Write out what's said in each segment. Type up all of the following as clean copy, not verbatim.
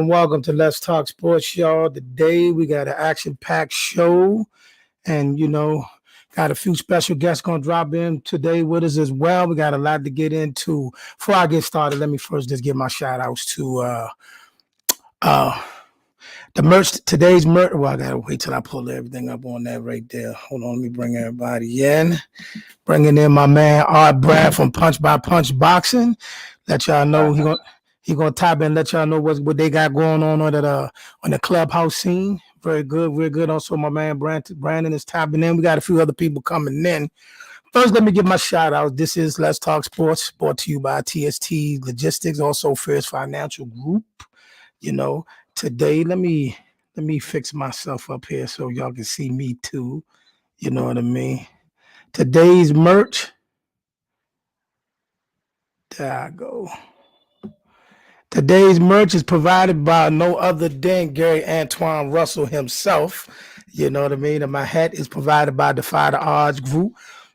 Welcome to Let's Talk Sports, y'all. Today we got an action-packed show, and got a few special guests gonna drop in today with us as well. We got a lot to get into. Before I get started, let me first just give my shout outs to the merch. Today's merch. Well, I gotta wait till I pull everything up on that right there. Hold on, let me bring everybody in. Bringing in my man Art Brad from Punch by Punch Boxing. Let y'all know he gonna type in, let y'all know what they got going on the clubhouse scene. Very good. Also, my man Brandon is tapping in. We got a few other people coming in. First, let me give my shout out. This is Let's Talk Sports, brought to you by TST Logistics, also Fierce Financial Group. Today, let me fix myself up here so y'all can see me too. You know what I mean? Today's merch. There I go. Today's merch is provided by no other than Gary Auntuanne Russell himself. You know what I mean? And my hat is provided by Defy the Odds Group.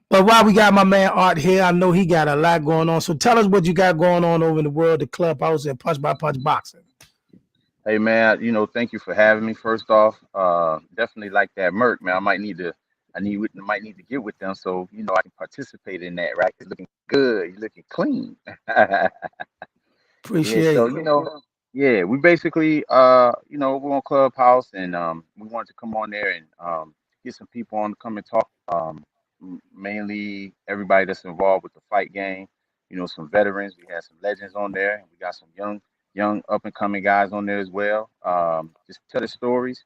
But while we got my man Art here, I know he got a lot going on. So tell us what you got going on over in the world, the clubhouse and Punch by Punch Boxing. Hey man, thank you for having me. First off, definitely like that merch, man. I might need to get with them so I can participate in that, right? It's looking good, you're looking clean. Appreciate it. We basically we're on Clubhouse and we wanted to come on there and get some people on to come and talk. Mainly everybody that's involved with the fight game, some veterans. We had some legends on there, and we got some young up and coming guys on there as well. Just tell the stories,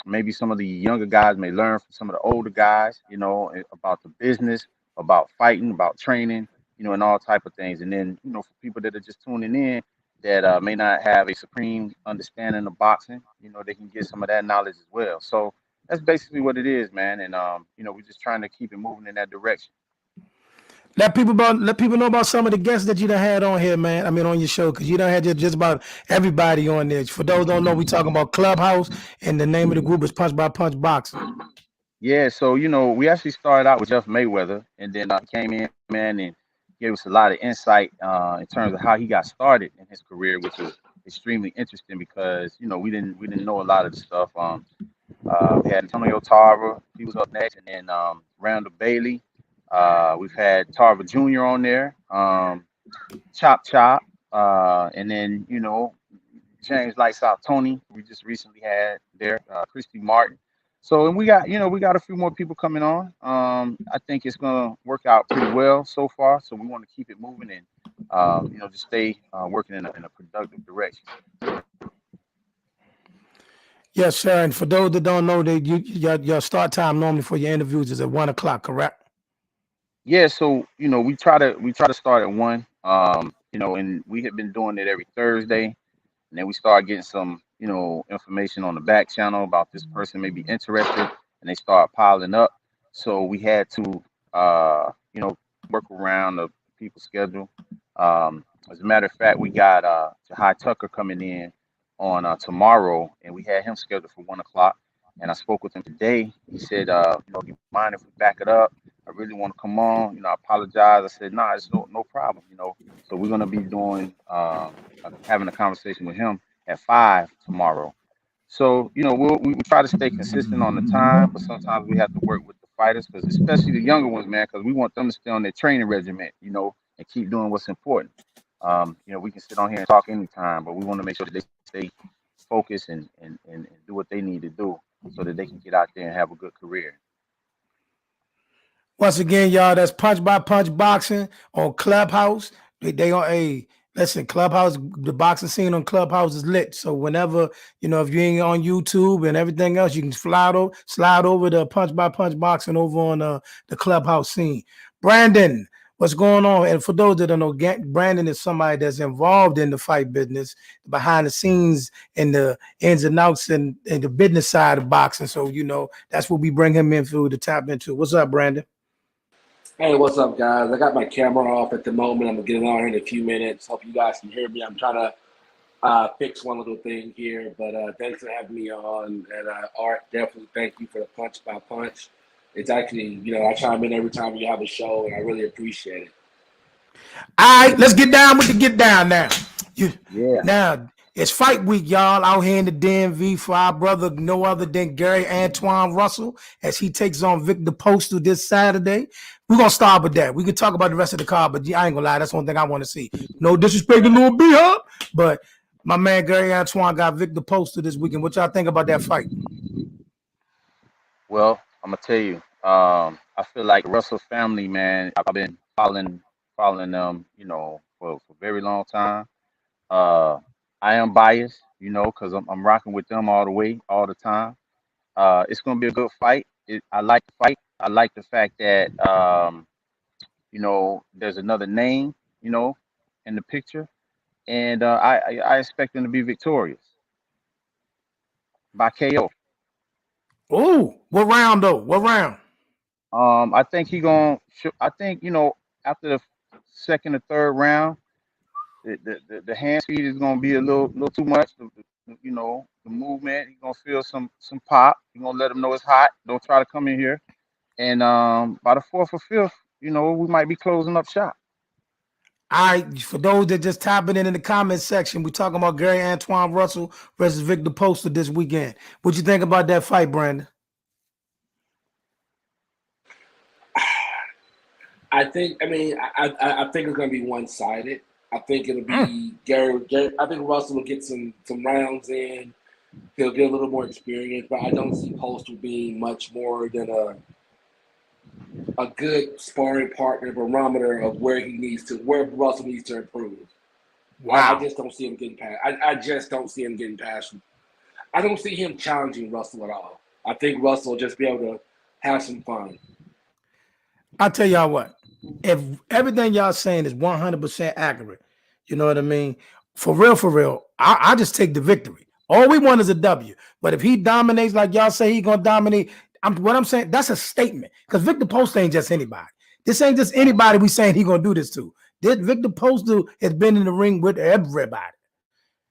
maybe some of the younger guys may learn from some of the older guys, about the business, about fighting, about training, and all type of things. And then, for people that are just tuning in that may not have a supreme understanding of boxing, they can get some of that knowledge as well. So that's basically what it is, man. And we're just trying to keep it moving in that direction. Let people know about some of the guests that you done had on here, man. I mean, on your show, because you done had just about everybody on there. For those who don't know, we talking about Clubhouse, and the name of the group is Punch by Punch Boxing. Yeah, so we actually started out with Jeff Mayweather, and then came in, man, and gave us a lot of insight in terms of how he got started in his career, which was extremely interesting because we didn't know a lot of the stuff. We had Antonio Tarver, he was up next, and then Randall Bailey. We've had Tarver Jr. on there, Chop, and then James Lights Out Tony. We just recently had there, Christy Martin. So, and we got a few more people coming on. I think it's gonna work out pretty well so far. So we want to keep it moving and just stay working in a productive direction. Yes, sir. And for those that don't know, that your start time normally for your interviews is at 1:00, correct? Yeah. So we try to start at 1. And we had been doing it every Thursday, and then we started getting some, information on the back channel about this person may be interested, and they start piling up. So we had to, work around the people's schedule. As a matter of fact, we got Jahai Tucker coming in on tomorrow, and we had him scheduled for 1 o'clock. And I spoke with him today. He said, do you mind if we back it up? I really want to come on. I apologize. I said, nah, it's no problem. So we're gonna be doing having a conversation with him at 5 tomorrow. So we try to stay consistent on the time, but sometimes we have to work with the fighters, because especially the younger ones, man, because we want them to stay on their training regimen, and keep doing what's important. We can sit on here and talk anytime, but we want to make sure that they stay focused and do what they need to do so that they can get out there and have a good career. Once again, y'all, that's Punch by Punch Boxing on Clubhouse. They on listen, Clubhouse, the boxing scene on Clubhouse is lit. So whenever, if you ain't on YouTube and everything else, you can slide over to Punch by Punch Boxing over on the Clubhouse scene. Brandon, what's going on? And for those that don't know, Brandon is somebody that's involved in the fight business, behind the scenes, and the ins and outs and the business side of boxing. So, that's what we bring him in for to tap into. What's up, Brandon? Hey, what's up, guys? I got my camera off at the moment. I'm going to get it on here in a few minutes. Hope you guys can hear me. I'm trying to fix one little thing here, but thanks for having me on. And Art, definitely thank you for the Punch by Punch. It's actually, I chime in every time you have a show, and I really appreciate it. All right, let's get down with the get down now. Yeah. Now, it's fight week, y'all, out here in the DMV for our brother, no other than Gary Auntuanne Russell, as he takes on Viktor Postol this Saturday. We're going to start with that. We can talk about the rest of the card, but I ain't going to lie, that's one thing I want to see. No disrespect to Lil B-Hop, but my man Gary Auntuanne got Viktor Postol this weekend. What y'all think about that fight? Well, I'm gonna tell you, I feel like Russell family, man. I've been following them, for a very long time. Uh, I am biased, because I'm rocking with them all the way, all the time. It's gonna be a good fight. I like the fight. I like the fact that there's another name, in the picture, and I expect them to be victorious by KO. Oh, what round though? What round? I think he gonna. I think after the second or third round, the hand speed is gonna be a little too much. The movement. He's gonna feel some pop. He's gonna let him know it's hot. Don't try to come in here. And by the fourth or fifth, we might be closing up shop. All right, for those that just tapping in the comment section, we're talking about Gary Auntuanne Russell versus Viktor Postol this weekend. What you think about that fight, Brandon? I think it's going to be one-sided. I think it'll be Gary. I think Russell will get some rounds in. He'll get a little more experience, but I don't see Postol being much more than a good sparring partner, barometer of where Russell needs to improve. Wow. I just don't see him getting past. I just don't see him getting past. I don't see him challenging Russell at all. I think Russell will just be able to have some fun. I'll tell y'all what. If everything y'all saying is 100% accurate, you know what I mean? For real, I just take the victory. All we want is a W. But if he dominates like y'all say he's going to dominate, what I'm saying, that's a statement. Because Viktor Postol ain't just anybody. This ain't just anybody we saying he going to do this to. Viktor Postol has been in the ring with everybody.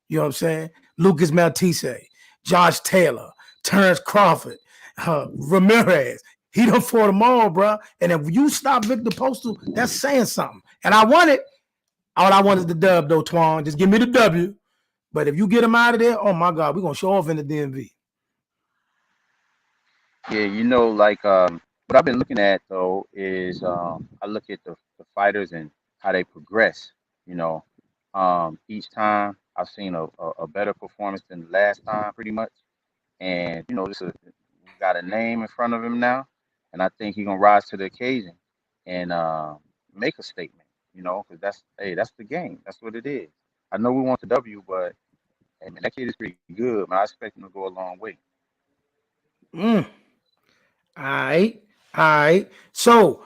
You know what I'm saying? Lucas Maltese, Josh Taylor, Terrence Crawford, Ramirez. He done fought them all, bro. And if you stop Viktor Postol, that's saying something. And I want it. All I want is the dub, though, Twan. Just give me the W. But if you get him out of there, oh, my God, we're going to show off in the DMV. Yeah, what I've been looking at, though, is I look at the fighters and how they progress. Each time I've seen a better performance than the last time, pretty much. And, we got a name in front of him now. And I think he's going to rise to the occasion and make a statement, because that's the game. That's what it is. I know we want the W, but hey, man, that kid is pretty good, man. I expect him to go a long way. All right. So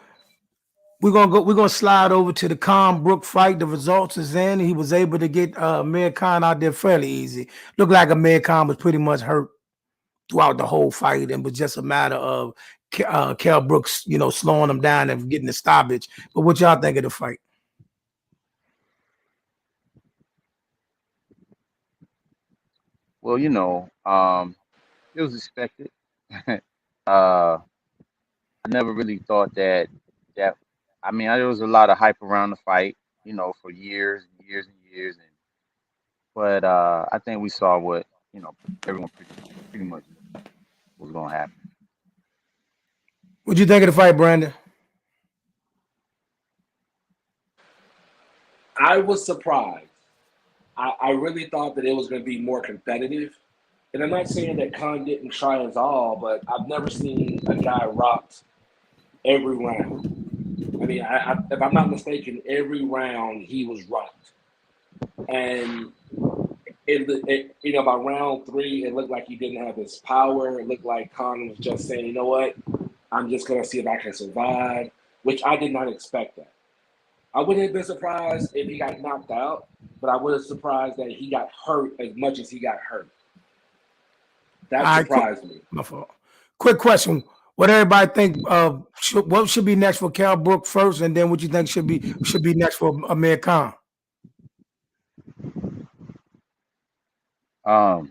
We're gonna slide over to the Khan Brook fight. The results is in. He was able to get Amir Khan out there fairly easy. Looked like Amir Khan was pretty much hurt throughout the whole fight, and was just a matter of Kell Brooks, slowing him down and getting the stoppage. But what y'all think of the fight? Well, it was expected. I never really thought that. I mean, there was a lot of hype around the fight, for years and years and years, but I think we saw what everyone pretty much knew was gonna happen. What'd you think of the fight, Brandon? I was surprised. I really thought that it was going to be more competitive. And I'm not saying that Khan didn't try his all, but I've never seen a guy rocked every round. I mean, if I'm not mistaken, every round he was rocked. And by round 3, it looked like he didn't have his power. It looked like Khan was just saying, you know what, I'm just going to see if I can survive, which I did not expect that. I wouldn't have been surprised if he got knocked out, but I was surprised that he got hurt as much as he got hurt. That surprised me. My fault. Quick question. What everybody think of what should be next for Kell Brook first, and then what you think should be next for Amir Khan? I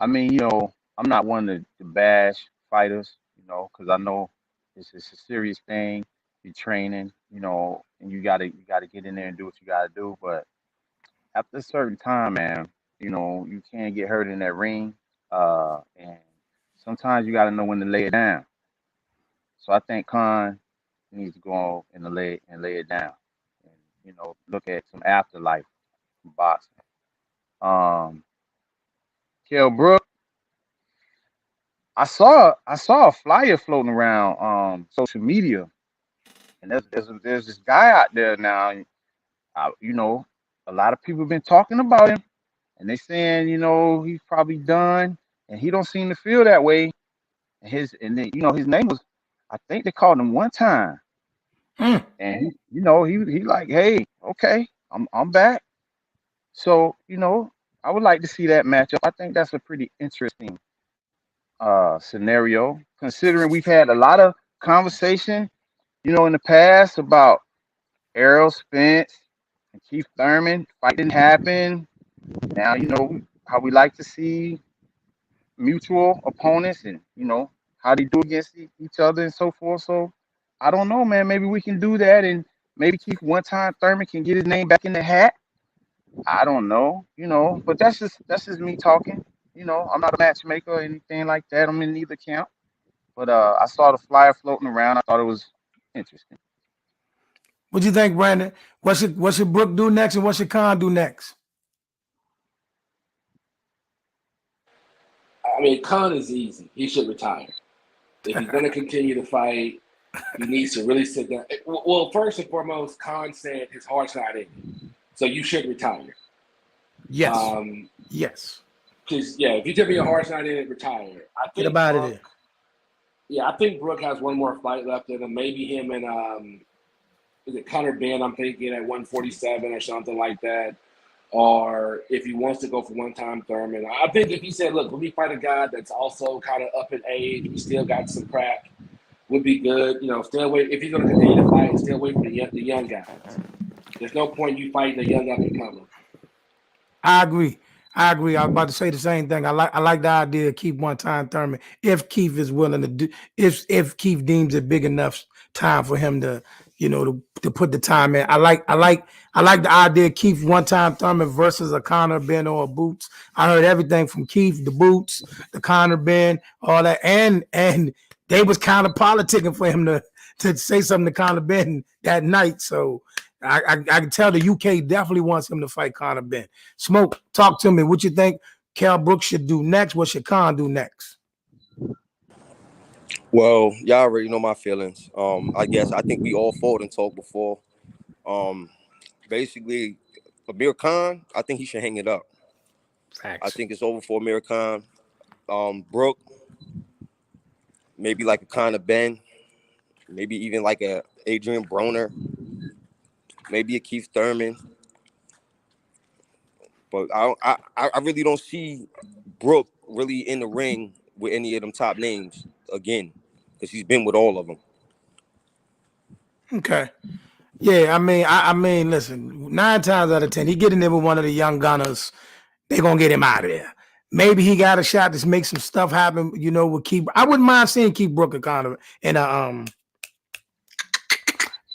mean, I'm not one to bash fighters, because I know it's a serious thing. You're training, and you gotta get in there and do what you gotta do. But after a certain time, man, you can't get hurt in that ring. And sometimes you gotta know when to lay it down. So I think Khan needs to go on and lay it down, and look at some afterlife in boxing. Kell Brook, I saw a flyer floating around social media, and there's this guy out there now. A lot of people have been talking about him, and they saying he's probably done, and he don't seem to feel that way. And his name was, I think they called him one time, and he like, hey, okay, I'm back. So I would like to see that matchup. I think that's a pretty interesting scenario, considering we've had a lot of conversation, in the past about Errol Spence and Keith Thurman. Fight didn't happen. Now how we like to see mutual opponents, and how they do against each other and so forth. So I don't know, man. Maybe we can do that, and maybe Keith one time Thurman can get his name back in the hat. I don't know, but that's just me talking. I'm not a matchmaker or anything like that. I'm in neither camp. But I saw the flyer floating around. I thought it was interesting. What do you think, Brandon? What should Brook do next, and what should Khan do next? I mean, Khan is easy. He should retire. If he's going to continue to fight, he needs to really sit down. Well, first and foremost, Khan said his heart's not in it. So you should retire. Yes. Yes. Because, if you tell me your heart's not in it, retire. Get about it. Yeah, I think Brook has one more fight left in him. Maybe him and is it Conor Ben, I'm thinking, at 147 or something like that. Or if he wants to go for one-time Thurman. I think if he said, look, let me fight a guy that's also kind of up in age, we still got some crack, would be good. Stay away. If he's going to continue to fight, stay away from the young guys. There's no point you fighting a young up-and-comer. I agree. I was about to say the same thing. I like the idea of Keith one-time Thurman if Keith is willing to do. If Keith deems it big enough time for him to put the time in. I like the idea of Keith one-time Thurman versus a Conor Ben or a Boots. I heard everything from Keith, the Boots, the Conor Ben, all that, and they was kind of politicking for him to say something to Conor Ben that night. So I can tell the UK definitely wants him to fight Conor Ben. Smoke, talk to me. What you think Kell Brook should do next? What should Khan do next? Well, y'all already know my feelings. I think we all fought and talked before. Basically, Amir Khan, I think he should hang it up. Facts. I think it's over for Amir Khan. Brook, maybe like a Conor Ben, maybe even like a Adrian Broner, maybe a Keith Thurman. But I really don't see Brook really in the ring with any of them top names again, because he's been with all of them. Okay. Yeah, I mean, listen, 9 times out of 10, he get in there with one of the young gunners, they're gonna get him out of there. Maybe he got a shot to make some stuff happen, you know, with Keith. I wouldn't mind seeing Keith Brook kind of in a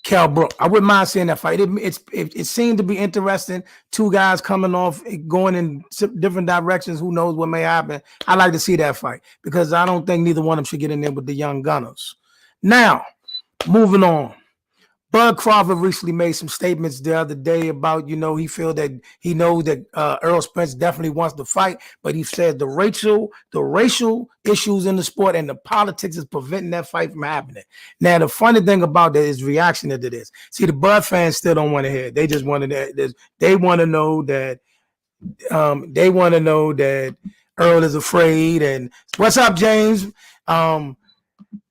Cal Brook. I wouldn't mind seeing that fight. It seemed to be interesting. 2 guys coming off, going in different directions. Who knows what may happen? I like to see that fight because I don't think neither one of them should get in there with the young gunners. Now, moving on. Bud Crawford recently made some statements the other day about, you know, he knows that Errol Spence definitely wants to fight, but he said the racial issues in the sport and the politics is preventing that fight from happening. Now, the funny thing about that is reaction to this. See, the Bud fans still don't want to hear it. They just want to. They want to know that. They want to know that Earl is afraid. And what's up, James?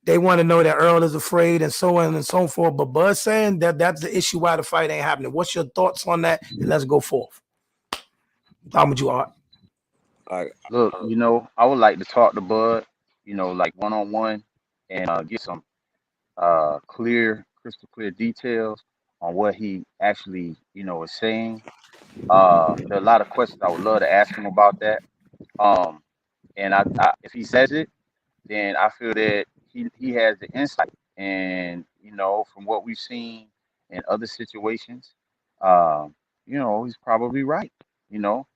They want to know that Earl is afraid and so on and so forth. But Bud saying that that's the issue why the fight ain't happening. What's your thoughts on that? And let's go forth. How would you, Art? Look, you know, I would like to talk to Bud, you know, like one-on-one and get some crystal clear details on what he actually, you know, is saying. There are a lot of questions I would love to ask him about that. And if he says it, then I feel that he has the insight. And, you know, from what we've seen in other situations, you know, he's probably right, you know.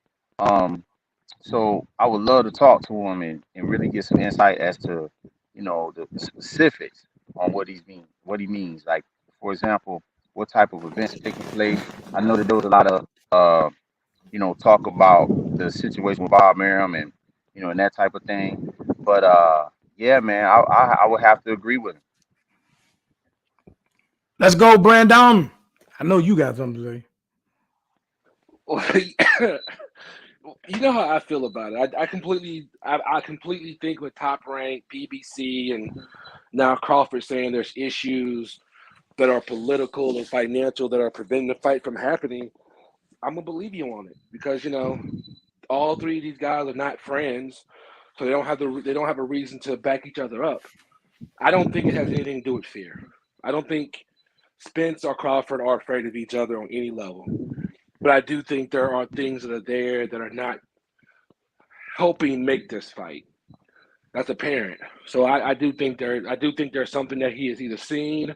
So I would love to talk to him and really get some insight as to, you know, the specifics on what he means. Like, for example, what type of events are taking place. I know that there was a lot of you know, talk about the situation with Bob Merriam and, you know, and that type of thing. But yeah, man, I would have to agree with him. Let's go, Brandon. I know you got something to say. You know how I feel about it. I completely think with Top Rank, PBC, and now Crawford saying there's issues that are political and financial that are preventing the fight from happening. I'm gonna believe you on it because, you know, all 3 of these guys are not friends, so they don't have a reason to back each other up. I don't think it has anything to do with fear. I don't think Spence or Crawford are afraid of each other on any level. But I do think there are things that are there that are not helping make this fight. That's apparent. So I do think there's something that he has either seen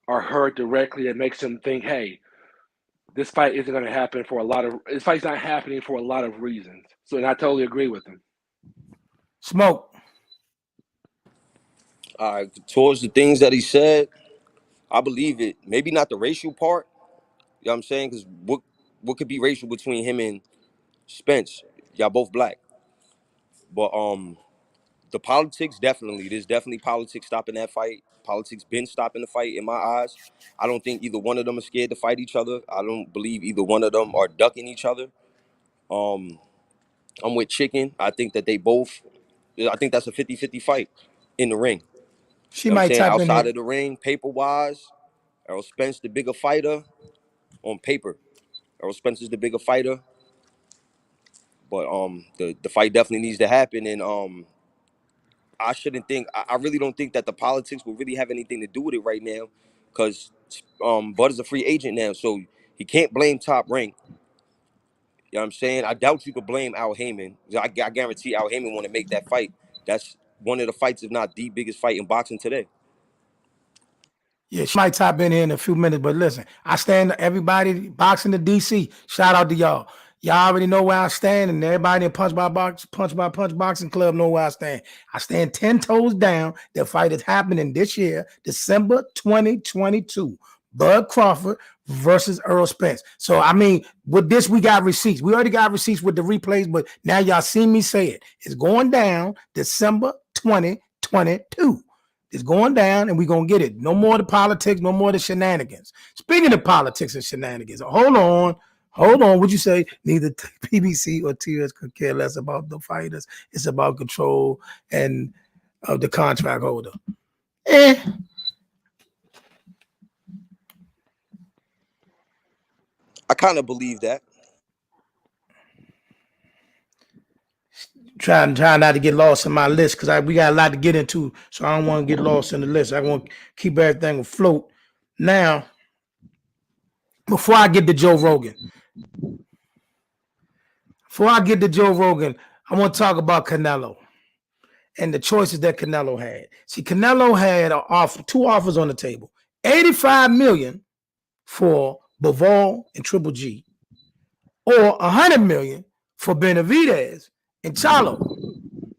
or heard directly that makes him think, hey, this fight isn't going to happen this fight's not happening for a lot of reasons. So, and I totally agree with him. Smoke. Towards the things that he said, I believe it. Maybe not the racial part. You know what I'm saying? Because what could be racial between him and Spence? Y'all both black. But the politics, definitely. There's definitely politics stopping that fight. Politics been stopping the fight in my eyes. I don't think either one of them are scared to fight each other. I don't believe either one of them are ducking each other. I'm with Chicken. I think that I think that's a 50-50 fight in the ring. She You know what I'm might saying? type in Outside here. of the ring, paper-wise, Errol Spence the bigger fighter on paper. Errol Spence is the bigger fighter. But the fight definitely needs to happen. And I really don't think that the politics will really have anything to do with it right now, because Bud is a free agent now, so he can't blame Top Rank. You know what I'm saying? I doubt you could blame Al Heyman. I guarantee Al Heyman want to make that fight. That's one of the fights, if not the biggest fight in boxing today. Yeah, she might type in here in a few minutes, but listen, I stand everybody boxing to DC. Shout out to y'all. Y'all already know where I stand, and everybody in Punch by Punch Boxing Club know where I stand. I stand 10 toes down. The fight is happening this year, December 2022. Bud Crawford versus Errol Spence. So, I mean, with this, we got receipts. We already got receipts with the replays, but now y'all see me say it. It's going down December 2022. It's going down, and we're going to get it. No more the politics, no more the shenanigans. Speaking of politics and shenanigans, hold on. What'd you say? Neither PBC or TS could care less about the fighters. It's about control and of the contract holder. I kind of believe that. Trying not to get lost in my list because we got a lot to get into, so I don't want to get lost in the list. I want to keep everything afloat. Now, before I get to Joe Rogan, I want to talk about Canelo and the choices that Canelo had. See, Canelo had two offers on the table: $85 million for Bivol and Triple G, or $100 million for Benavidez and Charlo.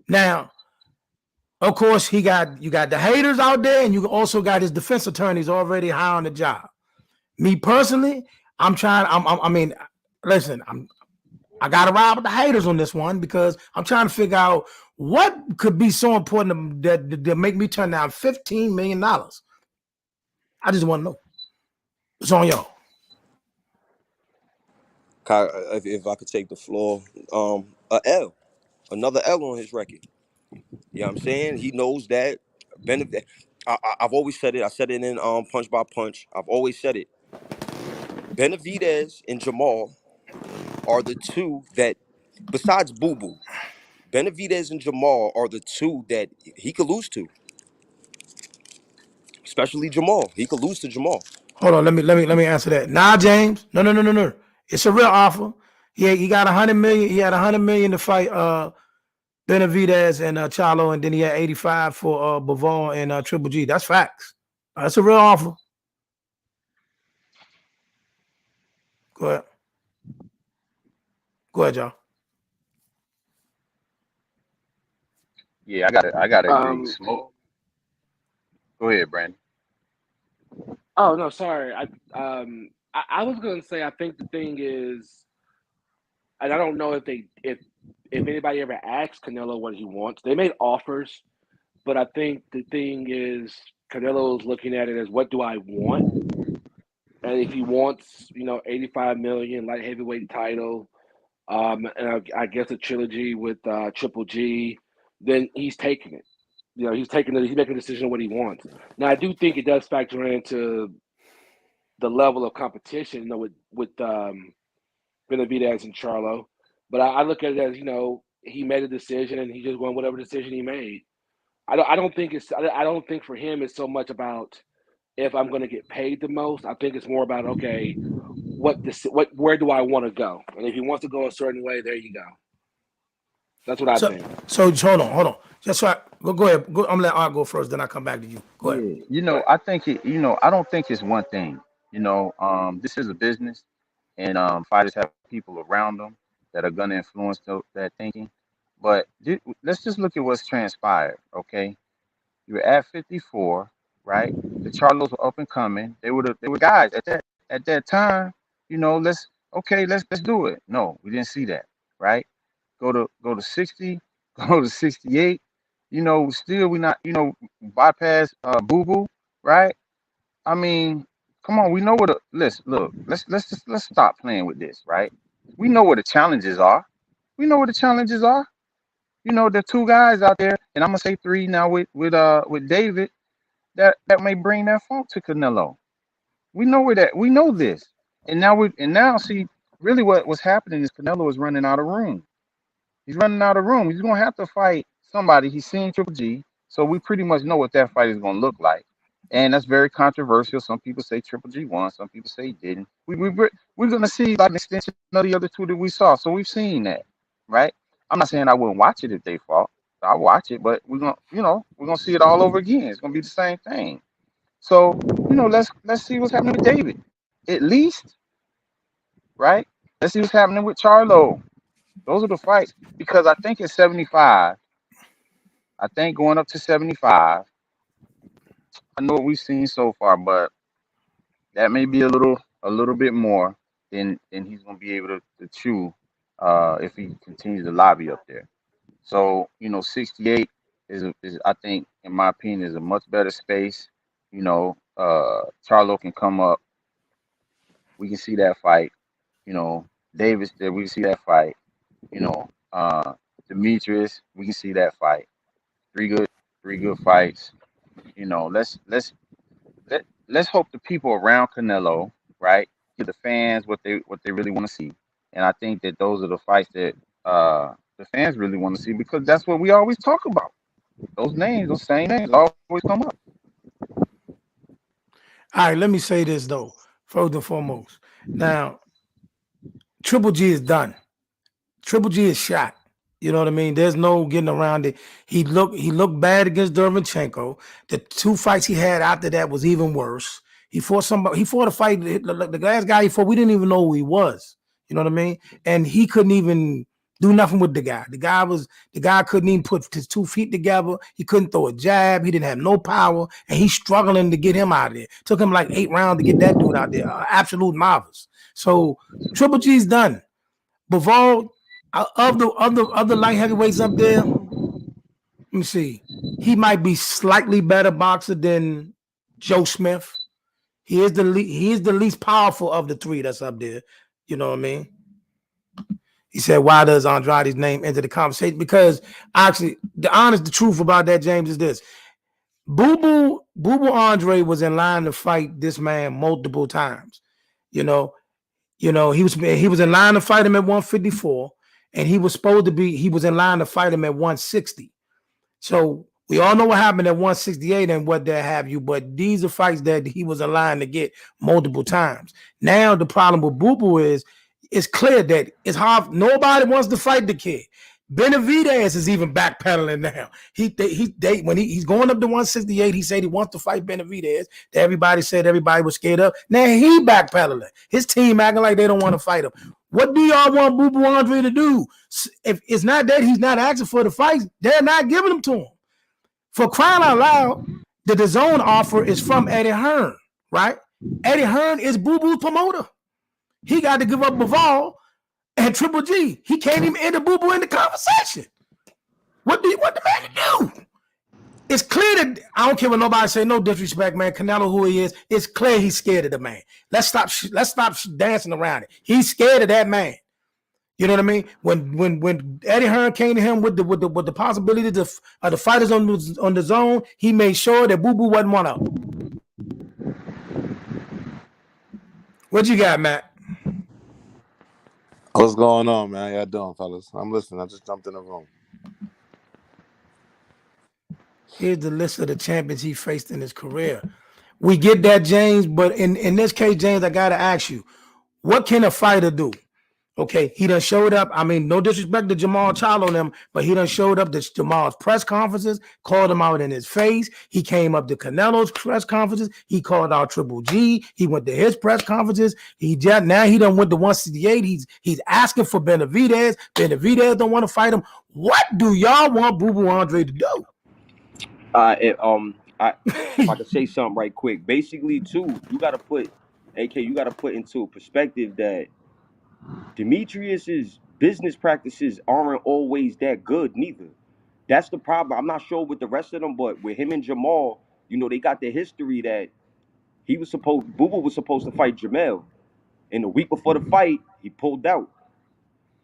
Now, of course, you got the haters out there, and you also got his defense attorneys already high on the job. Me personally, I got to ride with the haters on this one because I'm trying to figure out what could be so important that make me turn down $15 million. I just want to know. It's on y'all. If I could take the floor, another L on his record. You know what I'm saying? He knows that. I've always said it. I said it in Punch by Punch. I've always said it. Benavidez and Jamal are the two that, besides Boo Boo, Benavidez and Jamal are the two that he could lose to. Especially Jamal. He could lose to Jamal. Hold on, let me answer that. Nah, James. No. It's a real offer. He got $100 million. He had $100 million to fight Benavidez and Charlo, and then he had 85 for Bivol and Triple G. That's facts. That's a real offer. Go ahead, y'all. Yeah, I gotta agree. Smoke. Go ahead, Brandon. Oh no, sorry. I was gonna say I think the thing is, and I don't know if anybody ever asked Canelo what he wants. They made offers, but I think the thing is Canelo is looking at it as what do I want, and if he wants 85 million light heavyweight title, and I guess a trilogy with Triple G, then he's taking it. He's making a decision on what he wants. Now I do think it does factor into the level of competition, with Benavidez and Charlo. But I look at it as he made a decision and he just won whatever decision he made. I don't think for him it's so much about if I'm going to get paid the most. I think it's more about okay, where do I want to go? And if he wants to go a certain way, there you go. That's what I think. So hold on. Just so go ahead. I'm gonna let Art go first, then I come back to you. Go ahead. I think I don't think it's one thing. This is a business, and fighters have people around them that are gonna influence that thinking. But let's just look at what's transpired. Okay, you were at 54, right? The Charlos were up and coming. They were guys at that time. Let's do it. No, we didn't see that, right? Go to 60, go to 68. Still we not bypass Boo Boo, right? I mean, come on, we know what. Let's stop playing with this, right? We know what the challenges are. We know what the challenges are. There are two guys out there, and I'm gonna say three now with David that may bring that funk to Canelo. We know we know this, and now see really what's happening is Canelo is running out of room. He's running out of room. He's gonna have to fight somebody. He's seen Triple G, so we pretty much know what that fight is gonna look like. And that's very controversial. Some people say Triple G won. Some people say he didn't. We're gonna see like an extension of the other two that we saw. So we've seen that, right? I'm not saying I wouldn't watch it if they fought. I'll watch it, but we're gonna see it all over again. It's gonna be the same thing. So let's see what's happening with David, at least, right? Let's see what's happening with Charlo. Those are the fights because I think it's 75. I think going up to 75. I know what we've seen so far, but that may be a little bit more than he's gonna be able to chew if he continues to lobby up there. So 68 is I think in my opinion is a much better space. Charlo can come up. We can see that fight. Davis there. We can see that fight. Demetrius, we can see that fight. Three good fights. Let's hope the people around Canelo, right, give the fans what they really want to see. And I think that those are the fights that the fans really want to see because that's what we always talk about. Those names, those same names, always come up. All right, let me say this though, first and foremost. Now, Triple G is done. Triple G is shot. You know what I mean? There's no getting around it. He looked bad against Derevchenko. The two fights he had after that was even worse. He fought a fight. The last guy he fought, we didn't even know who he was. You know what I mean? And he couldn't even do nothing with the guy. The guy couldn't even put his 2 feet together. He couldn't throw a jab. He didn't have no power, and he's struggling to get him out of there. Took him like 8 rounds to get that dude out there. Absolute novice. So Triple G's done. Bivol, of the other light heavyweights up there, let me see. He might be slightly better boxer than Joe Smith. He is the least powerful of the 3 that's up there. You know what I mean? He said, why does Andrade's name enter the conversation? Because actually, the truth about that, James, is this. Boo Boo Andre was in line to fight this man multiple times. You know, he was in line to fight him at 154, and he was in line to fight him at 160. So we all know what happened at 168 and what that have you, but these are fights that he was in line to get multiple times. Now the problem with Boo Boo is it's clear that it's hard. Nobody wants to fight the kid. Benavidez is even backpedaling now. When he's going up to 168, he said he wants to fight Benavidez. That everybody said everybody was scared of. Now he backpedaling. His team acting like they don't want to fight him. What do y'all want Boo Boo Andre to do? If it's not that he's not asking for the fights, they're not giving them to him. For crying out loud, the DAZN offer is from Eddie Hearn, right? Eddie Hearn is Boo Boo's promoter. He got to give up Bivol and Triple G. He can't even enter Boo Boo in the conversation. What do you want the man to do? It's clear that I don't care what nobody say. No disrespect, man. Canelo, who he is, it's clear he's scared of the man. Let's stop dancing around it. He's scared of that man. You know what I mean? When Eddie Hearn came to him with the possibility of the fighters on the zone, he made sure that Boo Boo wasn't one of them. What you got, Matt? What's going on, man? How y'all doing, fellas? I'm listening. I just jumped in the room. Here's the list of the champions he faced in his career. We get that, James, but in this case, James, I got to ask you, what can a fighter do? Okay, he done showed up. I mean, no disrespect to Jamal Charlo and them, but he done showed up to Jamal's press conferences, called him out in his face. He came up to Canelo's press conferences. He called out Triple G. He went to his press conferences. Now he done went to 168. He's asking for Benavidez. Benavidez don't want to fight him. What do y'all want Boo Boo Andre to do? If I could say something right quick. Basically, too, you got to put into perspective that Demetrius's business practices aren't always that good neither. That's the problem. I'm not sure with the rest of them, but with him and Jamal, they got the history that Boo Boo was supposed to fight Jamel. And the week before the fight, he pulled out.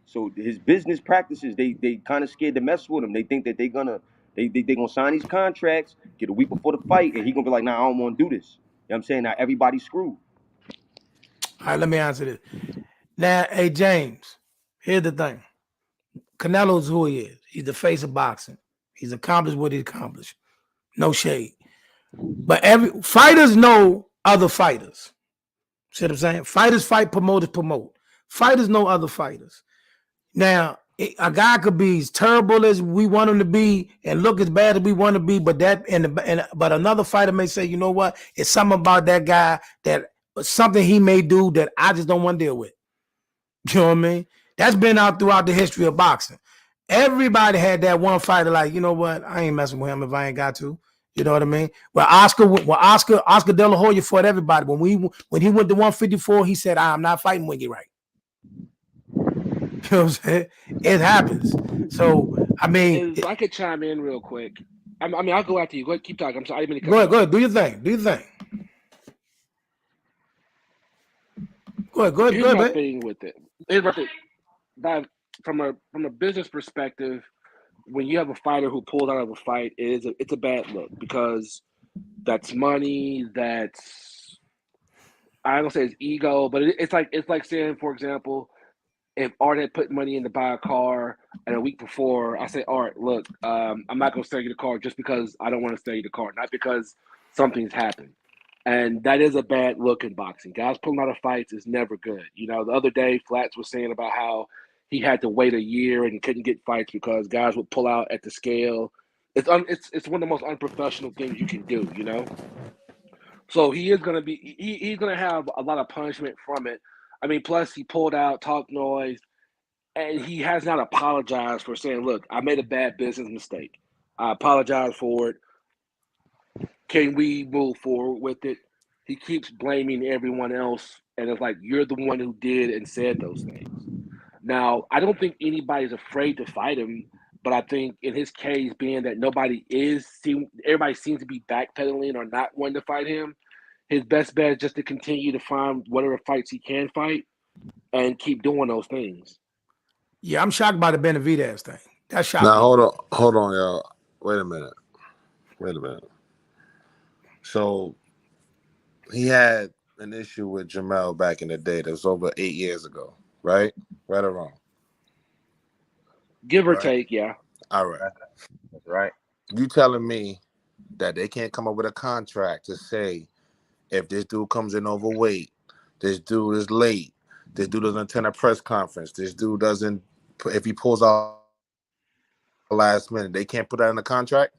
So his business practices, they kind of scared to mess with him. They think that they gonna sign these contracts, get a week before the fight, and he gonna be like, nah, I don't want to do this. You know what I'm saying? Now everybody's screwed. All right, let me answer this. Now, hey, James, here's the thing. Canelo's who he is. He's the face of boxing. He's accomplished what he accomplished. No shade. But fighters know other fighters. See what I'm saying? Fighters fight, promoters promote. Fighters know other fighters. Now, a guy could be as terrible as we want him to be and look as bad as we want to be, but but another fighter may say, you know what? It's something about that guy that something he may do that I just don't want to deal with. You know what I mean? That's been out throughout the history of boxing. Everybody had that one fighter like, you know what? I ain't messing with him if I ain't got to. You know what I mean? Well, Oscar De La Hoya fought everybody. When he went to 154, he said, I'm not fighting Wingy right. You know what I'm saying? It happens. So, I mean. If I could chime in real quick. I'll go after you. Go ahead, keep talking. I'm sorry. Go ahead. Do your thing. Go ahead. Here's my thing with it. From a business perspective, when you have a fighter who pulls out of a fight, it's a bad look because that's money. That's I don't say it's ego, but it's like saying, for example, if Art had put money in to buy a car, and a week before I say, Art, look, I'm not going to sell you the car just because I don't want to sell you the car, not because something's happened. And that is a bad look in boxing. Guys pulling out of fights is never good. You know, the other day, Flats was saying about how he had to wait a year and couldn't get fights because guys would pull out at the scale. It's one of the most unprofessional things you can do, you know? So he is going to be, he's going to have a lot of punishment from it. I mean, plus he pulled out, talked noise, and he has not apologized for saying, look, I made a bad business mistake. I apologize for it. Can we move forward with it? He keeps blaming everyone else, and it's like you're the one who did and said those things. Now, I don't think anybody's afraid to fight him, but I think in his case, being that everybody seems to be backpedaling or not wanting to fight him, his best bet is just to continue to find whatever fights he can fight and keep doing those things. Yeah, I'm shocked by the Benavidez thing. That shocked Now me. hold on, y'all. Wait a minute. So he had an issue with Jamel back in the day. That was over 8 years ago, right? Right or wrong? Give or Right. take, yeah. All right. That's right. You telling me that they can't come up with a contract to say if this dude comes in overweight, this dude is late, this dude doesn't attend a press conference, this dude doesn't, if he pulls out last minute, they can't put that in the contract?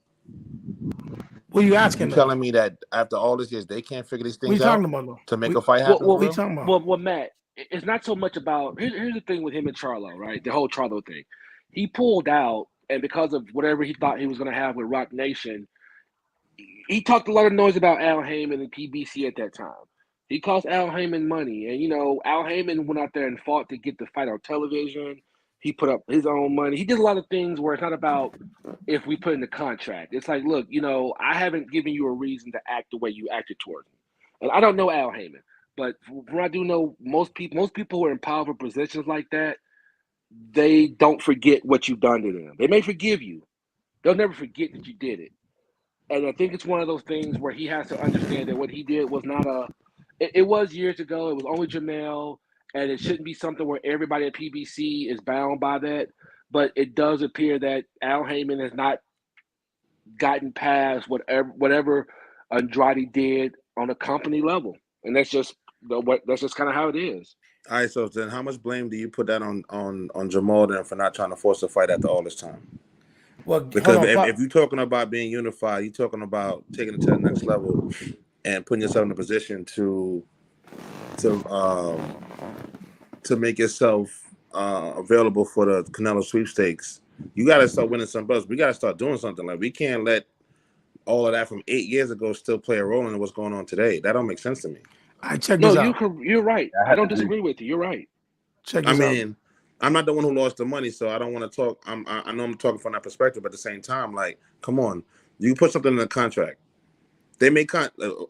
What are you You asking though? telling me that after all this years, they can't figure these What are you things out talking about though? to make a fight happen Well, for real? talking about? well, Matt, it's not so much about. Here's the thing with him and Charlo, right? The whole Charlo thing. He pulled out, and because of whatever he thought he was going to have with Rock Nation, he talked a lot of noise about Al Heyman and PBC at that time. He cost Al Heyman money, and Al Heyman went out there and fought to get the fight on television. He put up his own money. He did a lot of things where it's not about if we put in the contract. It's like, look, I haven't given you a reason to act the way you acted towards me. And I don't know Al Heyman, but from I do know, most people who are in powerful positions like that, they don't forget what you've done to them. They may forgive you. They'll never forget that you did it. And I think it's one of those things where he has to understand that what he did was not it was years ago. It was only Jamel, and it shouldn't be something where everybody at PBC is bound by that. But it does appear that Al Heyman has not gotten past whatever Andrade did on a company level, and that's just kind of how it is. All right, so then how much blame do you put that on Jamal then for not trying to force a fight after all this time? Well, Because hold on, if you're talking about being unified, you're talking about taking it to the next level and putting yourself in a position to make yourself available for the Canelo sweepstakes. You got to start winning some buzz. We got to start doing something. Like, we can't let all of that from 8 years ago still play a role in what's going on today. That don't make sense to me. I check No, this out. you're right. I don't disagree with you. You're right. Check I this out. mean, I'm not the one who lost the money, so I don't want to talk. I know I'm talking from that perspective, but at the same time, like, come on, you put something in the contract. They may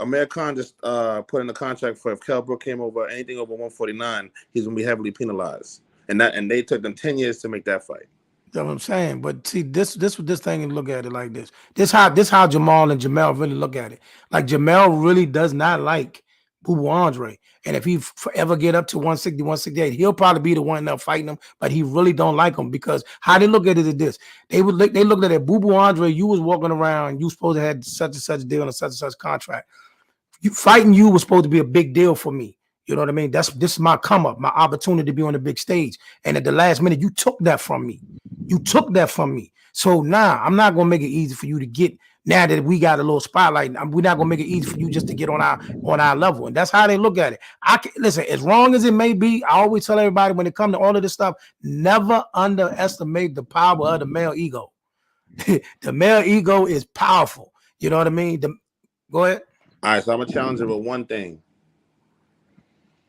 Amir Khan just put in the contract for if Brook came over anything over 149, he's gonna be heavily penalized, and they took them 10 years to make that fight. That's what I'm saying. But see, this thing and look at it like this. This how Jamal and Jamel really look at it. Like, Jamel really does not like Boo Boo Andre. And if he ever get up to 160, 168, he'll probably be the one up fighting him, but he really don't like him because how they look at it is this. They looked at it, Boo Boo Andre, you was walking around, you supposed to have such and such deal and such contract. Fighting you was supposed to be a big deal for me. You know what I mean? This is my come up, my opportunity to be on the big stage. And at the last minute, you took that from me. So now I'm not gonna make it easy for you to get. Now that we got a little spotlight, we're not gonna make it easy for you just to get on our level. And that's how they look at it. Listen, as wrong as it may be, I always tell everybody when it comes to all of this stuff, never underestimate the power of the male ego. The male ego is powerful. You know what I mean? Go ahead. All right, so I'm gonna challenge it with one thing.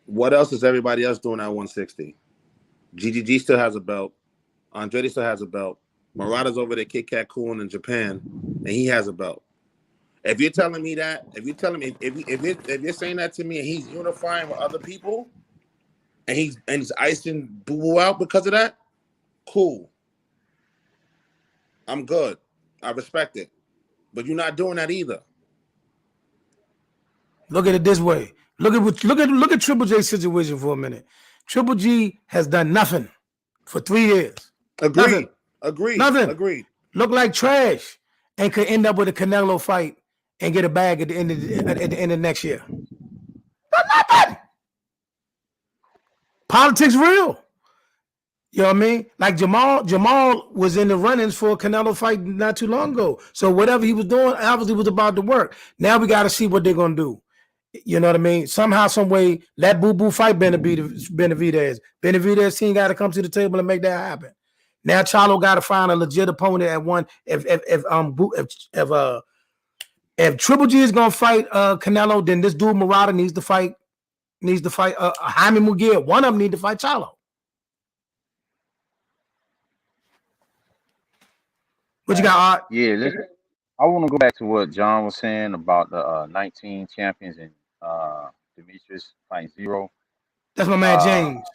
What else is everybody else doing at 160? GGG still has a belt. Andrade still has a belt. Murata's over there, Kit Kat Coon in Japan, and he has a belt. If you're telling me that, if you're saying that to me, and he's unifying with other people, and he's icing Boo Boo out because of that, cool. I'm good. I respect it. But you're not doing that either. Look at it this way. Look at Triple J's situation for a minute. Triple G has done nothing for 3 years. Agreed. Nothing. Agreed. Look like trash and could end up with a Canelo fight and get a bag at the end of next year. Nothing. Politics real. You know what I mean? Like Jamal was in the runnings for a Canelo fight not too long ago. So whatever he was doing, obviously was about to work. Now we got to see what they're gonna do. You know what I mean? Somehow, some way, let Boo Boo fight Benavidez. Benavidez team got to come to the table and make that happen. Now Charlo got to find a legit opponent at one. If Triple G is gonna fight Canelo, then this dude Murata needs to fight Jaime Munguia. One of them need to fight Charlo. What you got, Art? Yeah, listen, I want to go back to what John was saying about the 19 champions and Demetrius fighting 0. That's my man James.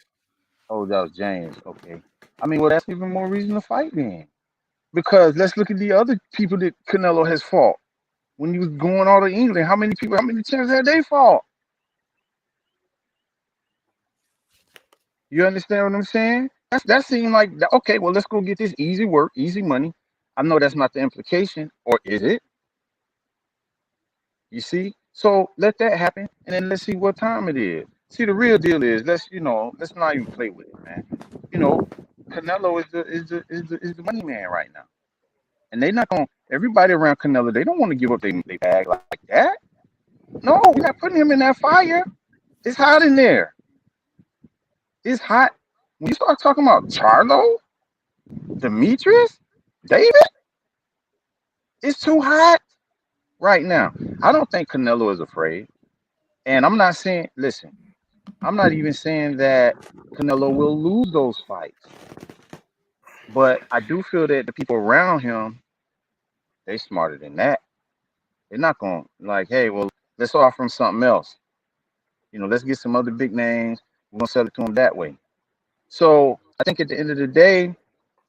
Oh, that was James. Okay. I mean, well, that's even more reason to fight then. Because let's look at the other people that Canelo has fought. When he was going all to England, how many champs had they fought? You understand what I'm saying? That seemed like, okay, well, let's go get this easy work, easy money. I know that's not the implication, or is it? You see? So let that happen, and then let's see what time it is. See, the real deal is let's not even play with it, man. You know, Canelo is the money man right now, and they not gonna. Everybody around Canelo, they don't want to give up their bag like that. No, we're not putting him in that fire. It's hot in there. It's hot. When you start talking about Charlo, Demetrius, David, it's too hot right now. I don't think Canelo is afraid. And I'm not saying, listen, I'm not even saying that Canelo will lose those fights. But I do feel that the people around him, they smarter than that. They're not going to like, hey, well, let's offer him something else. You know, let's get some other big names. We're going to sell it to him that way. So I think at the end of the day,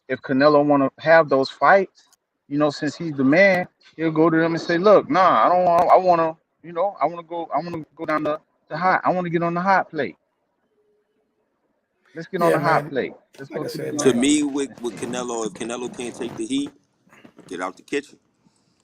if Canelo want to have those fights, you know, since he's the man, he'll go to them and say, look, nah, I want to go down the hot. I want to get on the hot plate. Let's get on the hot plate. Let's go to me, with Canelo, if Canelo can't take the heat, get out the kitchen.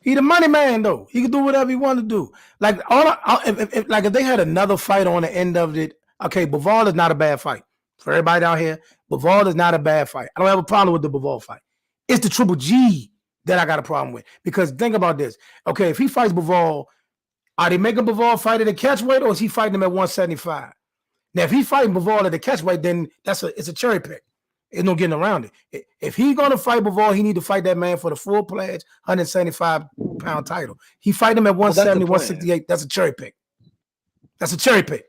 He the money man though. He can do whatever he want to do. Like if they had another fight on the end of it, okay, Bivol is not a bad fight. For everybody down here, Bivol is not a bad fight. I don't have a problem with the Bivol fight. It's the Triple G that I got a problem with. Because think about this. Okay, if he fights Bivol, are they making Bivol fight at a catchweight or is he fighting him at 175? Now, if he's fighting Bivol at the catchweight, then it's a cherry pick. There's no getting around it. If he's going to fight Bivol, he need to fight that man for the full pledge 175-pound title. He fight him at 170, 168. That's a cherry pick. That's a cherry pick.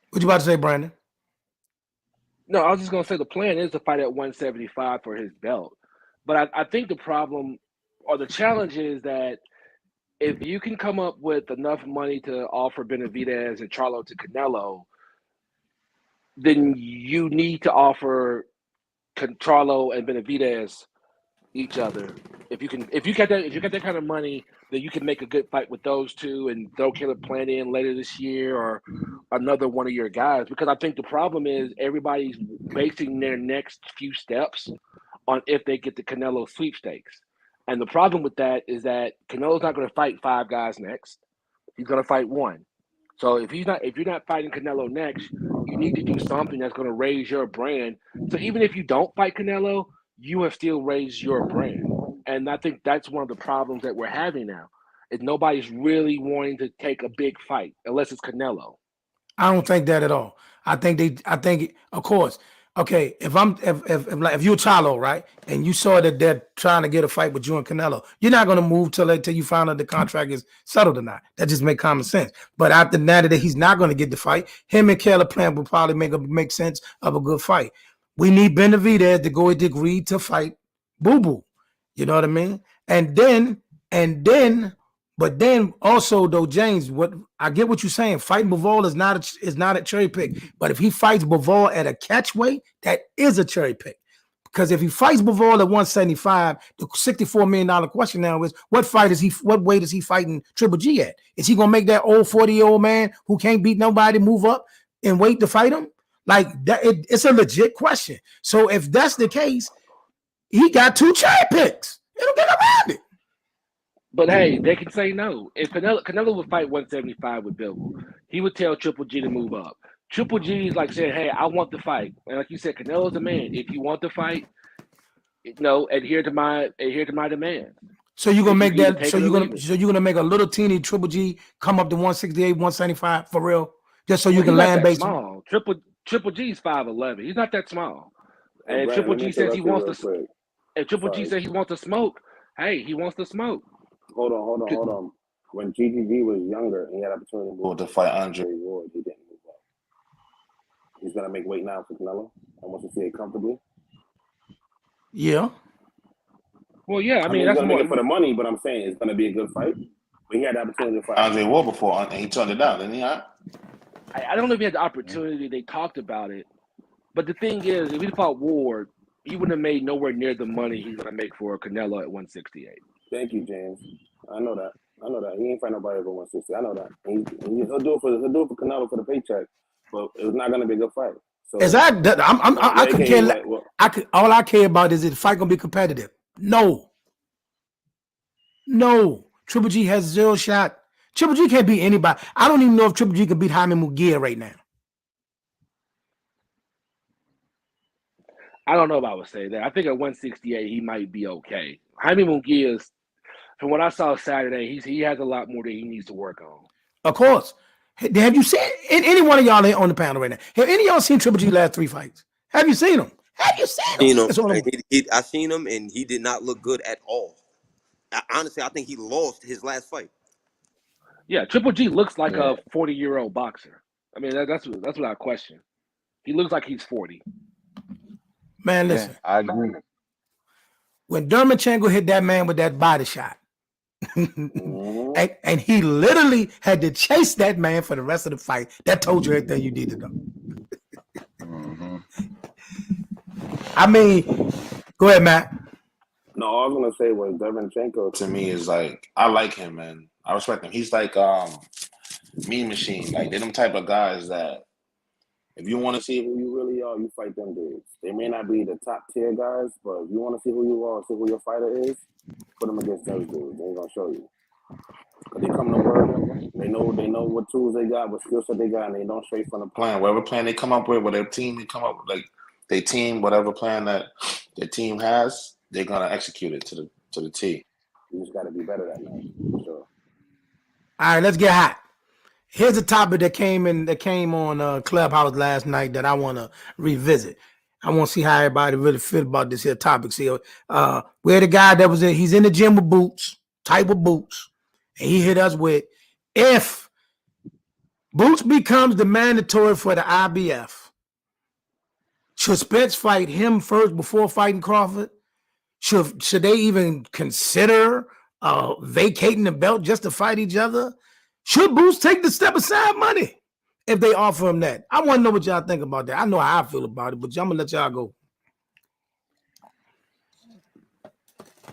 What you about to say, Brandon? No, I was just going to say the plan is to fight at 175 for his belt. But I think the problem or the challenge is that if you can come up with enough money to offer Benavidez and Charlo to Canelo, then you need to offer Charlo and Benavidez each other. If you got that kind of money, then you can make a good fight with those two and throw Caleb Plant in later this year or another one of your guys. Because I think the problem is everybody's basing their next few steps on if they get the Canelo sweepstakes. And the problem with that is that Canelo's not going to fight 5 guys next. He's going to fight 1. So if you're not fighting Canelo next, you need to do something that's going to raise your brand. So even if you don't fight Canelo, you have still raised your brand. And I think that's one of the problems that we're having now. Is nobody's really wanting to take a big fight unless it's Canelo. I don't think that at all. I think of course. Okay, if you're Charlo, right, and you saw that they're trying to get a fight with you and Canelo, you're not going to move till you find out the contract is settled or not. That just makes common sense. But after that he's not going to get the fight, him and Caleb Plant will probably make sense of a good fight. We need Benavidez to go and agree to fight Boo Boo. You know what I mean? But then also though, James, what I get what you're saying. Fighting Bivol is not a cherry pick. But if he fights Bivol at a catchweight, that is a cherry pick. Because if he fights Bivol at 175, the $64 million question now is what weight is he fighting Triple G at? Is he gonna make that old 40-year-old man who can't beat nobody move up and wait to fight him? Like that, it's a legit question. So if that's the case, he got 2 cherry picks. It'll get around it. But hey, they can say no. If Canelo would fight 175 with Bivol, he would tell Triple G to move up. Triple G is like saying, "Hey, I want to fight," and like you said, Canelo's the man. If you want to fight, adhere to my demands. So you're gonna make that. So you're gonna make a little teeny Triple G come up to 168, 175 for real, just so you can land base. Small. Triple G's 5'11". He's not that small. And if Triple G says he wants to, if Triple G says he wants to smoke, hey, he wants to smoke. Hold on. When GGG was younger and he had opportunity to fight Andre Ward, he didn't move up. He's gonna make weight now for Canelo. I want to see it comfortably. Yeah. Well, yeah. I mean he's that's gonna more make it for the money, but I'm saying it's gonna be a good fight. But he had the opportunity to fight Andre Ward before, and he turned it down, didn't he? I don't know if he had the opportunity. They talked about it, but the thing is, if he fought Ward, he wouldn't have made nowhere near the money he's gonna make for Canelo at 168. Thank you, James. I know that. He ain't fight nobody over 160. I know that. He'll do it for Canelo for the paycheck, but it's not gonna be a good fight. So is that I could care. All I care about is the fight gonna be competitive. No. Triple G has 0 shot. Triple G can't beat anybody. I don't even know if Triple G can beat Jaime Munguia right now. I don't know if I would say that. I think at 168 he might be okay. Jaime Munguia, from what I saw Saturday, he has a lot more that he needs to work on. Of course. Have you seen any one of y'all on the panel right now? Have any of y'all seen Triple G last 3 fights? Have you seen him? Have you seen him? I seen him, and he did not look good at all. Honestly, I think he lost his last fight. Yeah, Triple G looks like a 40-year-old boxer. I mean, that's without a question. He looks like he's 40. Man, listen. Yeah, I agree. When Dermachenko hit that man with that body shot, and he literally had to chase that man for the rest of the fight, that told you everything you needed to know. I mean, go ahead, Matt. No, all I was gonna say was Dermachenko to me is like, I like him, man. I respect him. He's like Mean Machine. Like they're them type of guys that if you want to see who you really are, you fight them dudes. They may not be the top tier guys, but if you want to see who you are, see who your fighter is, put them against those dudes. They ain't gonna show you. But they come to work. They know what tools they got, what skill set they got, and they don't straight from the plan. Whatever plan they come up with, whatever team they come up with, like they team, whatever plan that their team has, they're gonna execute it to the T. You just gotta be better that night. For sure. All right, let's get hot. Here's a topic that came on Clubhouse last night that I want to revisit. I want to see how everybody really feel about this here topic. See, we're the guy that he's in the gym with boots, type of boots, and he hit us with, if Boots becomes the mandatory for the IBF, should Spence fight him first before fighting Crawford? Should they even consider vacating the belt just to fight each other? Should Boots take the step aside money if they offer him that? I want to know what y'all think about that. I know how I feel about it, but I'm going to let y'all go.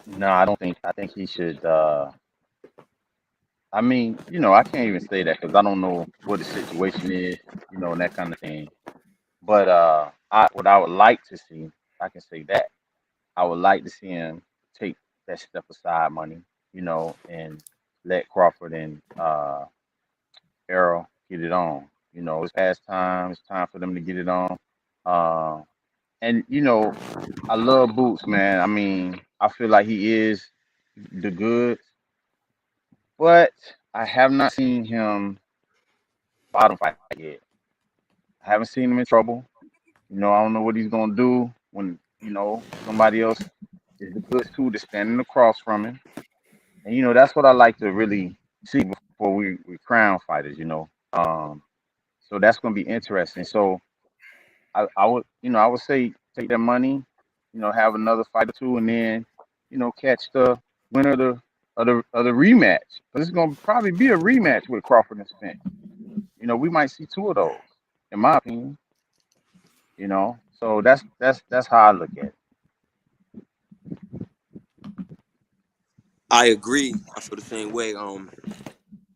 No, I don't think. I think he should. I mean, I can't even say that because I don't know what the situation is, and that kind of thing. But what I would like to see, I can say that, I would like to see him take that step aside money, and let Crawford and Errol get it on. It's past time. It's time for them to get it on. And I love Boots, man. I mean, I feel like he is the goods, but I have not seen him bottom fight yet. I haven't seen him in trouble. I don't know what he's gonna do when somebody else is the goods too to standing across from him. And that's what I like to really see before we crown fighters. So that's gonna be interesting. So I would say take that money, have another fight or two, and then catch the winner of the rematch. But it's gonna probably be a rematch with Crawford and Spence. We might see 2 of those, in my opinion. So that's how I look at it. I agree. I feel the same way.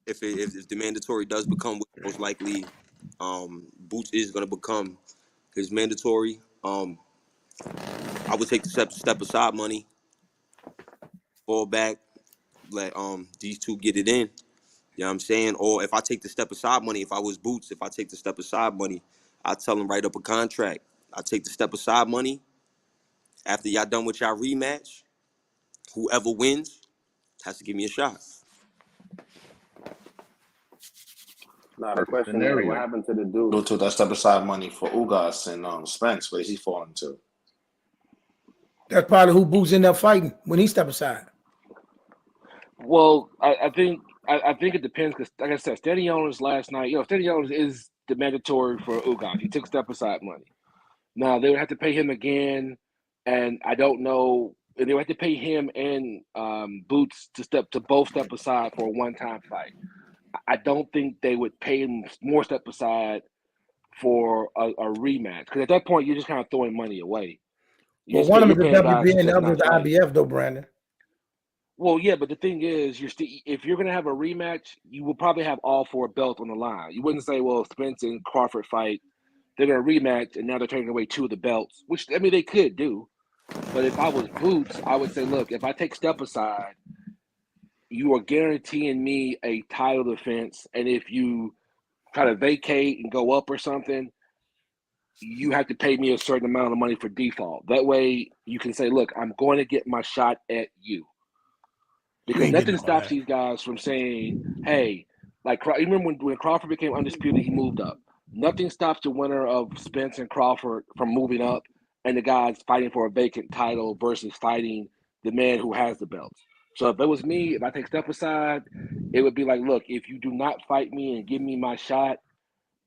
If the mandatory does become, most likely, Boots is gonna become his mandatory. I would take the step aside money, fall back, let these two get it in. You know what I'm saying? Or if I take the step aside money, if I was Boots, if I take the step aside money, I'd tell him write up a contract. I take the step aside money. After y'all done with y'all rematch, whoever wins has to give me a shot. Now the Perfect question is, what scenario. happened to the dude who took that step aside money for Ugas and Spence? Where is he falling to? That's probably who Boots ended up fighting when he stepped aside. Well, I think it depends because, like I said, Steady Owners last night. Steady Owners is the mandatory for Ugas. He took step aside money. Now they would have to pay him again, and I don't know. And they would have to pay him and Boots to both step aside for a one-time fight. I don't think they would pay him more step aside for a rematch because at that point you're just kind of throwing money away. Well, one of them is the paying guys WBA to and the just other is not the fight. IBF, though, Brandon. Well, yeah, but the thing is, if you're going to have a rematch, you will probably have all four belts on the line. You wouldn't say, well, Spence and Crawford fight, they're going to rematch, and now they're taking away two of the belts, which, I mean, they could do. But if I was Boots, I would say, look, if I take step aside, you are guaranteeing me a title defense, and if you try to vacate and go up or something, you have to pay me a certain amount of money for default. That way, you can say, look, I'm going to get my shot at you. Because nothing stops these guys from saying, hey, like, you remember when Crawford became undisputed, he moved up. Nothing stops the winner of Spence and Crawford from moving up and the guys fighting for a vacant title versus fighting the man who has the belts. So if it was me, if I take step aside, it would be like, look, if you do not fight me and give me my shot,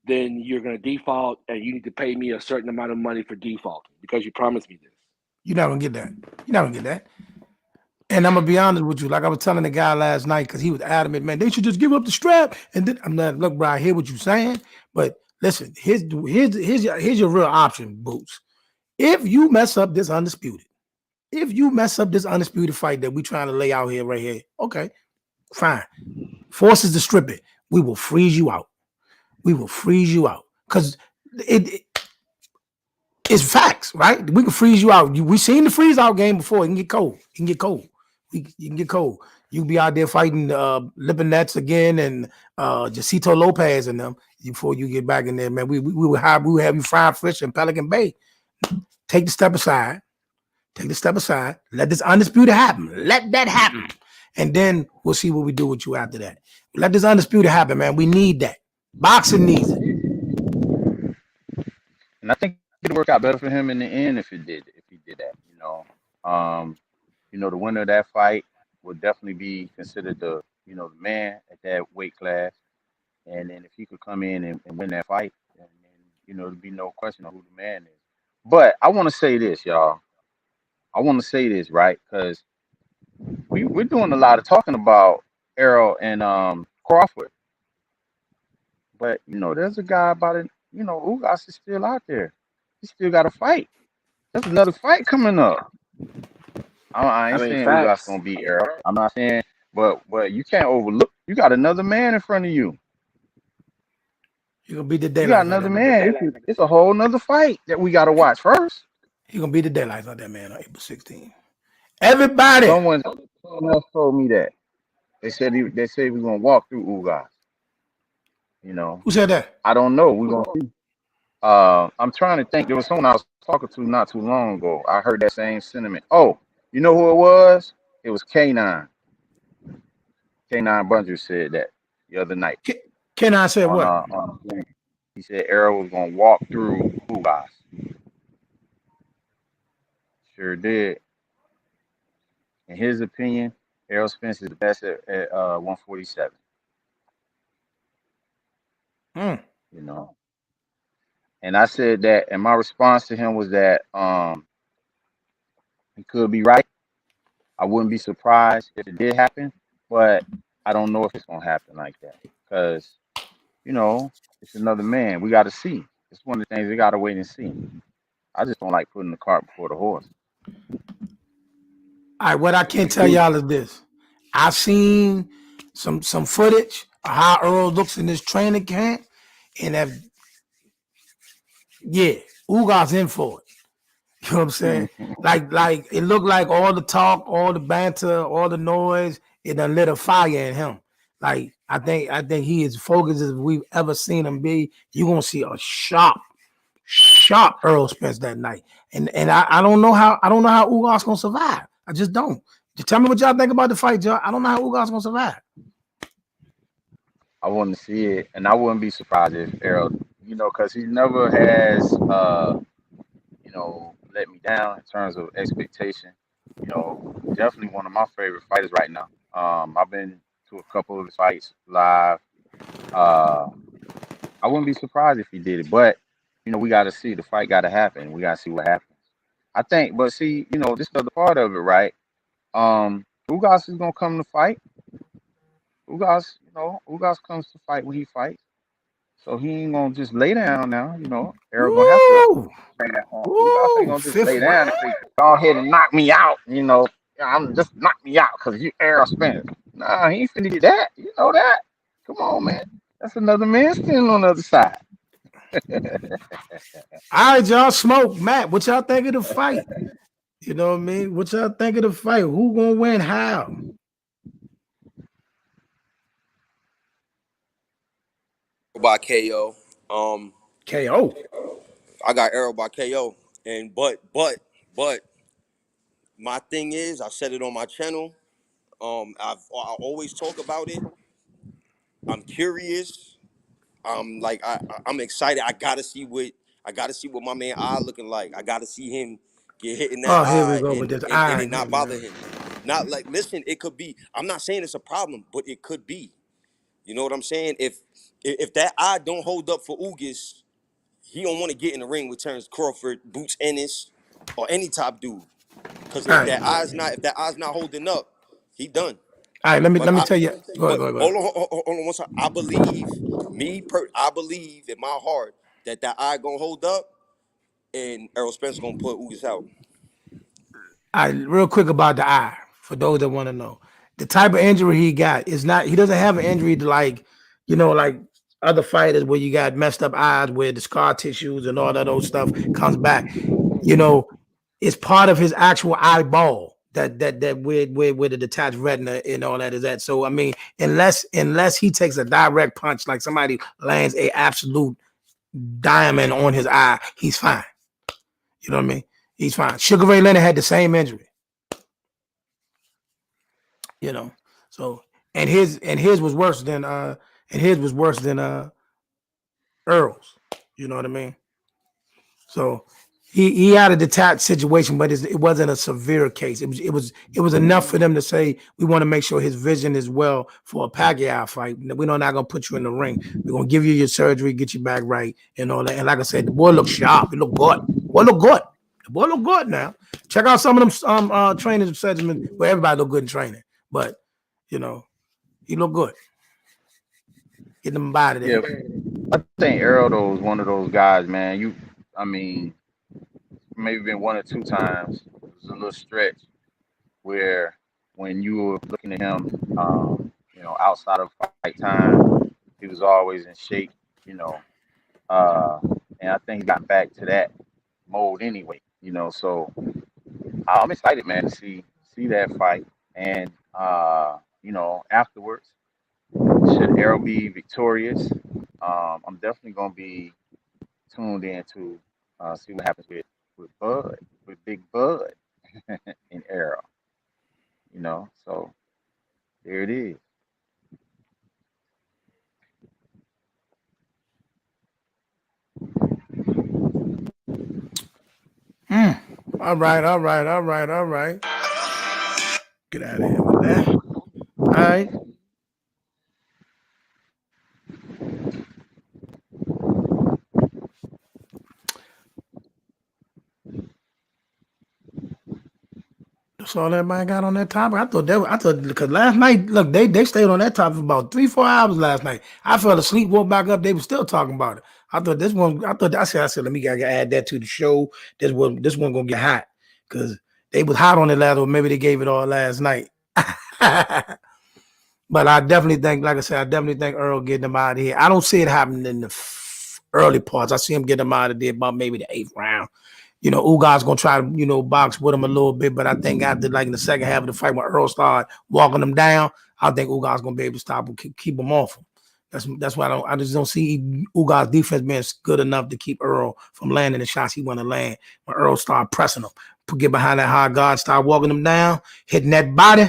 then you're going to default and you need to pay me a certain amount of money for defaulting because you promised me this. You're not going to get that. You're not going to get that. And I'm gonna be honest with you, like I was telling the guy last night, because he was adamant, man, they should just give up the strap. And then I'm not, look, bro, I hear what you're saying, but listen, here's your real option, Boots. If you mess up this undisputed fight that we trying to lay out here right here, okay, fine. Force us to strip it. We will freeze you out. Because it's facts, right? We can freeze you out. We seen the freeze out game before. It can get cold. You can get cold. You can be out there fighting Lipinets again and Jacito Lopez and them before you get back in there, man. We will have you fried fish in Pelican Bay. Take the step aside. Let this undisputed happen. Let that happen. And then we'll see what we do with you after that. Let this undisputed happen, man. We need that. Boxing needs it. And I think it'd work out better for him in the end if he did that. The winner of that fight would definitely be considered the man at that weight class. And then if he could come in and win that fight, then there'd be no question of who the man is. But I want to say this, y'all. Right? Because we're doing a lot of talking about Errol and Crawford. But there's a guy about it. Ugas is still out there. He still got to fight. There's another fight coming up. I ain't saying Ugas gonna beat Errol. I'm not saying, but you can't overlook. You got another man in front of you. You're gonna beat the daylight. You got another man. It's a whole nother fight that we gotta watch first. You're gonna beat the daylights out that man on April 16th. Everybody. Someone else told me that. They said we're gonna walk through Ugas. Who said that? I don't know. We're gonna see. I'm trying to think. There was someone I was talking to not too long ago. I heard that same sentiment. Oh, you know who it was? It was K9. K9 Buncher said that the other night. K9 said what? He said Errol was gonna walk through Ugas. Sure did. In his opinion, Errol Spence is the best at 147. And I said that, and my response to him was that he could be right. I wouldn't be surprised if it did happen, but I don't know if it's gonna happen like that because it's another man. We got to see. It's one of the things we got to wait and see. I just don't like putting the cart before the horse. All right, what I can't tell y'all is this. I seen some footage of how Earl looks in this training camp, and Ugas in for it. You know what I'm saying? like it looked like all the talk, all the banter, all the noise, it done lit a fire in him. Like I think he is focused as we've ever seen him be. You're gonna see a sharp Earl Spence that night. And I don't know how Ugas gonna survive. I just don't. Just tell me what y'all think about the fight, Joe. I don't know how Ugas gonna survive. I want to see it, and I wouldn't be surprised if Errol, because he never has, let me down in terms of expectation. Definitely one of my favorite fighters right now. I've been to a couple of his fights live. Uh, I wouldn't be surprised if he did it, but we got to see. The fight got to happen. We got to see what happens. I think, but see, this is the other part of it, right? Ugas is gonna come to fight. Ugas comes to fight when he fights. So he ain't gonna just lay down now, Errol gonna have to lay down. Ugas ain't gonna just lay down and say, go ahead and knock me out, I'm just knock me out because you Errol Spence. Nah, he ain't finna get that. You know that. Come on, man. That's another man standing on the other side. All right, y'all. Smoke, Matt. What y'all think of the fight? You know what I mean? What y'all think of the fight? Who gonna win? How? By KO. KO. I got Errol by KO. And but my thing is, I said it on my channel. I always talk about it. I'm curious. I'm excited. I gotta see what my man eye looking like. I gotta see him get hit in that Here we eye go with and this eye. it not bother him. Not like, listen, it could be. I'm not saying it's a problem, but it could be. You know what I'm saying? If that eye don't hold up for Ugas, he don't want to get in the ring with Terrence Crawford, Boots Ennis, or any top dude. Because if that eye's not holding up, he done. All right, let me tell you. Go ahead. Hold on one second. I believe in my heart that eye gonna hold up, and Errol Spence gonna put Ugas out. All right, real quick about the eye, for those that want to know. The type of injury he got is not, he doesn't have an injury to like other fighters where you got messed up eyes where the scar tissues and all that old stuff comes back. It's part of his actual eyeball that where the detached retina and all that is at. So I mean, unless he takes a direct punch, like somebody lands a absolute diamond on his eye, he's fine. You know what I mean? He's fine. Sugar Ray Leonard had the same injury. So and his was worse than Earl's. You know what I mean? So he had a detached situation, but it wasn't a severe case. It was enough for them to say we want to make sure his vision is well for a Pacquiao fight. We're not gonna put you in the ring. We're gonna give you your surgery, get you back right, and all that. And like I said, the boy looked sharp. He looked good. The boy look good now. Check out some of them training segments where everybody look good in training, but he look good. Get them body there. Yeah, I think Errol though is one of those guys, man. Maybe been one or two times. It was a little stretch where when you were looking at him, outside of fight time, he was always in shape, and I think he got back to that mode anyway, So I'm excited, man, to see that fight, and afterwards, should Errol be victorious, I'm definitely gonna be tuned in to see what happens with Big Bud and Errol. So there it is. All right. Get out of here with that. All right. That's all everybody got on that topic. I thought because last night, look, they stayed on that topic for about 3-4 hours last night. I fell asleep, woke back up, they were still talking about it. I said, let me add that to the show. This one gonna get hot because they was hot on it last, or maybe they gave it all last night. But I definitely think, like I said, I definitely think Earl getting him out of here. I don't see it happening in the early parts. I see him getting him out of there about maybe the 8th round. You know, Ugas gonna try to, you know, box with him a little bit, but I think after like in the second half of the fight when Earl started walking him down, I think Ugas gonna be able to stop him, keep him off him. That's why I just don't see Ugas defense being good enough to keep Earl from landing the shots he want to land when Earl start pressing him. Get behind that high guard, start walking him down, hitting that body,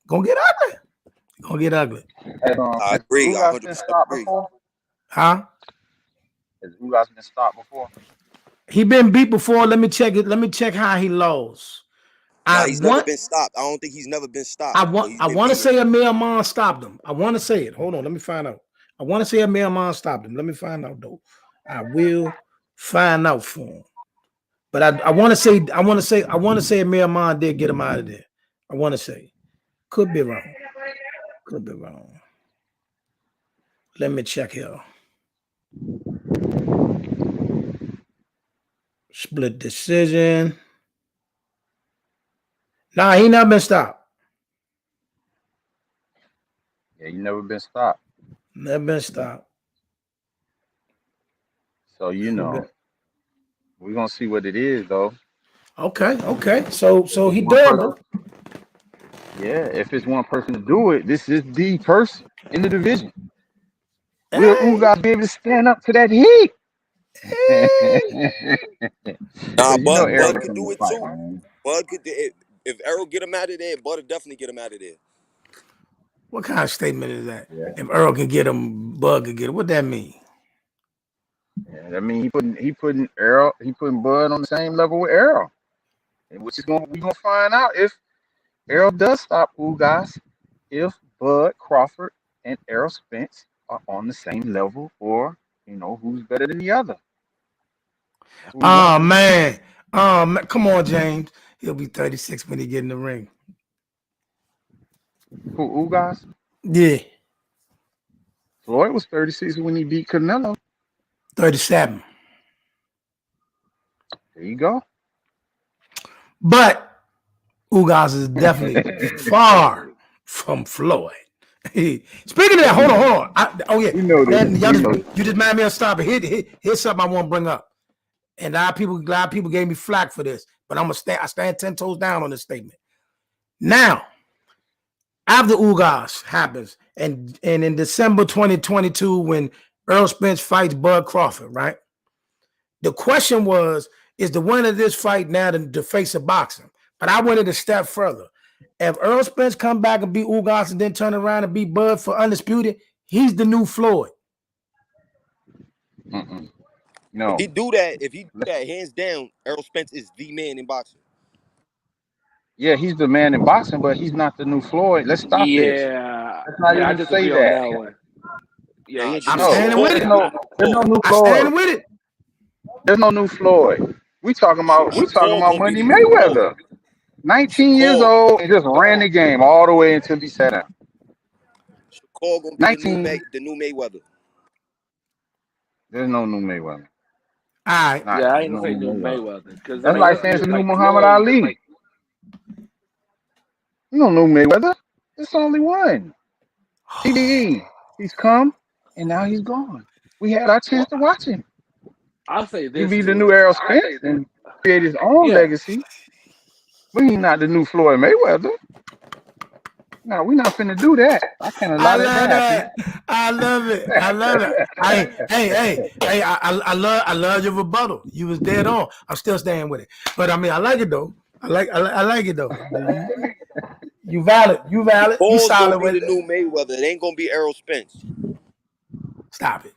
gonna get ugly. Gonna get ugly. I Has agree. I Ugas been 100% stopped agree. before? Huh? Has Ugas been stopped before? He been beat before. Let me check it. Let me check how he lost. Nah, he's never been stopped. I don't think he's never been stopped. But he's I been want to beaten. say Amir Khan stopped him. I want to say it. Hold on, let me find out. I want to say Amir Khan stopped him. Let me find out though. I will find out for him. But I want to say Amir Khan did get him out of there. I want to say. Could be wrong. Could be wrong. Let me check here. Split decision. Nah, he never been stopped. Yeah, you never been stopped. Never been stopped. So you know, we're gonna see what it is though. Okay. So he One durable. Yeah, if it's one person to do it, this is the person in the division. Will Hey. Ugas be able to stand up to that heat? Nah, You know Errol Bud could do can it fight, too. man. Bud could do it. If Errol get him out of there, Bud will definitely get him out of there. What kind of statement is that? Yeah. If Earl can get him, Bud can get him. What that mean? Yeah, I mean, he putting Bud on the same level with Errol, and which is we gonna find out if Errol does stop Ugas, if Bud Crawford and Errol Spence are on the same level, or you know who's better than the other. That's what we Oh want. man. Come on, James. He'll be 36 when he get in the ring. Who Ugas? Yeah, Floyd was 36 when he beat Canelo. 37. There you go. But Ugas is definitely far from Floyd. Speaking of that, hold on. We know this. You just made me stop it. Here's something I want to bring up. And a lot of people gave me flack for this, but I stand 10 toes down on this statement. Now, after Ugas happens, and in December 2022, when Earl Spence fights Bud Crawford, right? The question was, is the winner of this fight now the face of boxing? But I went it a step further. If Earl Spence come back and beat Ugas and then turn around and beat Bud for undisputed, he's the new Floyd. No. If he do that, hands down, Errol Spence is the man in boxing. Yeah, he's the man in boxing, but he's not the new Floyd. Let's stop this. Yeah, Let's not I even say disagree on that one. Yeah, he ain't I'm No, standing with it. there's no new I'm standing Floyd. with it. There's no new Floyd. We talking about Shakur gonna be Money the new Floyd. Mayweather. 19 years Shakur old and just ran the game all the way until he sat down. gonna be 19. the new Mayweather. There's no new Mayweather. All right. Yeah, I ain't No gonna say new new Mayweather. Mayweather because I That's mean, like let's saying be it's a new like Muhammad Floyd. Ali. You don't know Mayweather. There's only one. TDE. He's come and now he's gone. We had our chance to watch him. I'll say He this be the too. new Errol Spence and create his own Yeah, legacy. But he's not the new Floyd Mayweather. No, we're not finna do that. I can't I allow that to love happen. that. I love it. I love your rebuttal. You was dead on. I'm still staying with it. But I mean, I like it though. I like it though. You valid. You Shakur's gonna solid be with the it. new Mayweather. It ain't gonna be Errol Spence. Stop it.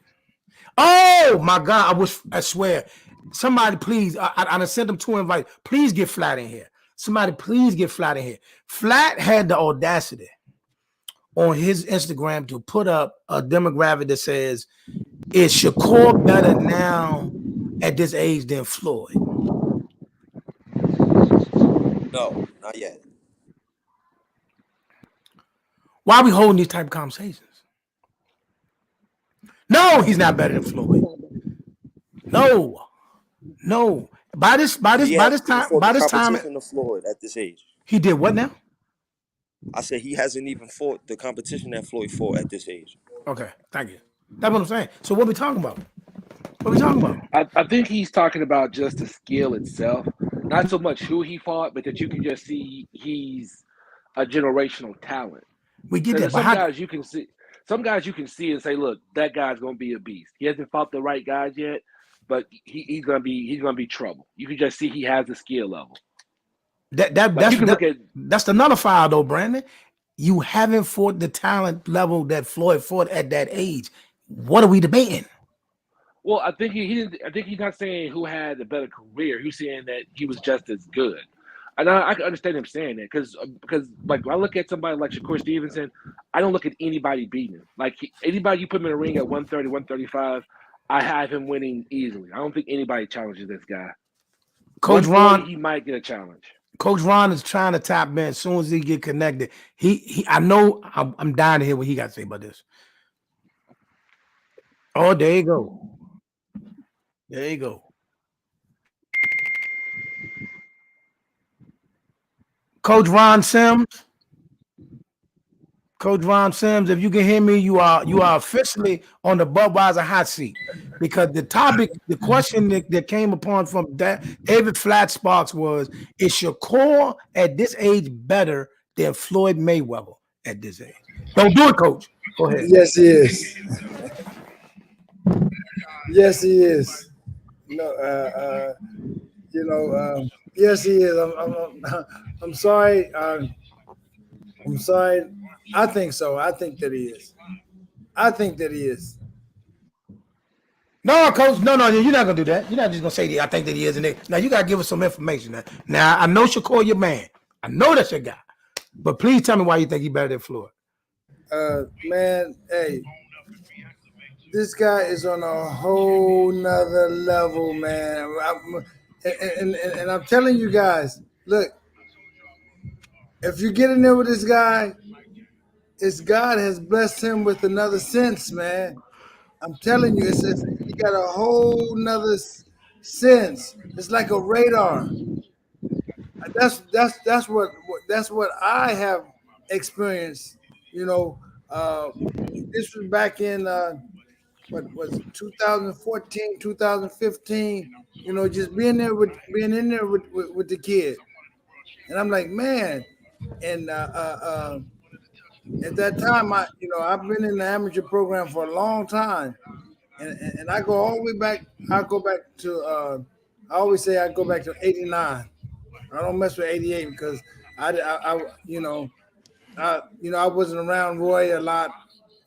Oh my God! I swear. Somebody please. I sent them 2 invites. Please get Flat in here. Somebody please get Flat in here. Flat had the audacity on his Instagram to put up a demographic that says, is Shakur better now at this age than Floyd? No, not yet. Why are we holding these type of conversations? No, he's not better than Floyd. No. By this He has full time, competition to Floyd at this age. he did what now? I said he hasn't even fought the competition that Floyd fought at this age. Okay, thank you. That's what I'm saying. So what we talking about? What we talking about? I think he's talking about just the skill itself, not so much who he fought, but that you can just see he's a generational talent. We get There's that, but some how? guys you can see, and say, look, that guy's gonna be a beast. He hasn't fought the right guys yet, but he's gonna be trouble. You can just see he has the skill level. That's the nullifier though, Brandon. You haven't fought the talent level that Floyd fought at that age. What are we debating? Well, I think I think he's not saying who had a better career. He's saying that he was just as good. And I can understand him saying that because like when I look at somebody like Shakur Stevenson, I don't look at anybody beating him. Like anybody you put him in a ring at 130, 135, I have him winning easily. I don't think anybody challenges this guy. Coach Ron, he might get a challenge. Coach Ron is trying to tap in as soon as he get connected. I know I'm dying to hear what he got to say about this. Oh, there you go. There you go. Coach Ron Sims. Coach Ron Sims, if you can hear me, you are officially on the Budweiser hot seat because the question that came upon from David Flat Sparks was: is Shakur at this age better than Floyd Mayweather at this age? Don't do it, Coach. Go ahead. Yes, he is. Yes, he is. Yes, he is. I'm sorry. I'm sorry. I think so. I think that he is. No, Coach. No, you're not gonna do that. You're not just gonna say I think that he is. Now you gotta give us some information. Now I know Shakur, your man. I know that's your guy. But please tell me why you think he's better than Floyd. Man, hey, this guy is on a whole nother level, man. And I'm telling you guys, look, if you get in there with this guy, God has blessed him with another sense, man. I'm telling you, he got a whole nother sense. It's like a radar. That's what I have experienced. You know, this was back in what was it, 2014, 2015. You know, just being in there with the kid, and I'm like, man, and at that time, I've been in the amateur program for a long time, and I go all the way back. I go back to I always say I go back to '89. I don't mess with '88 because I wasn't around Roy a lot.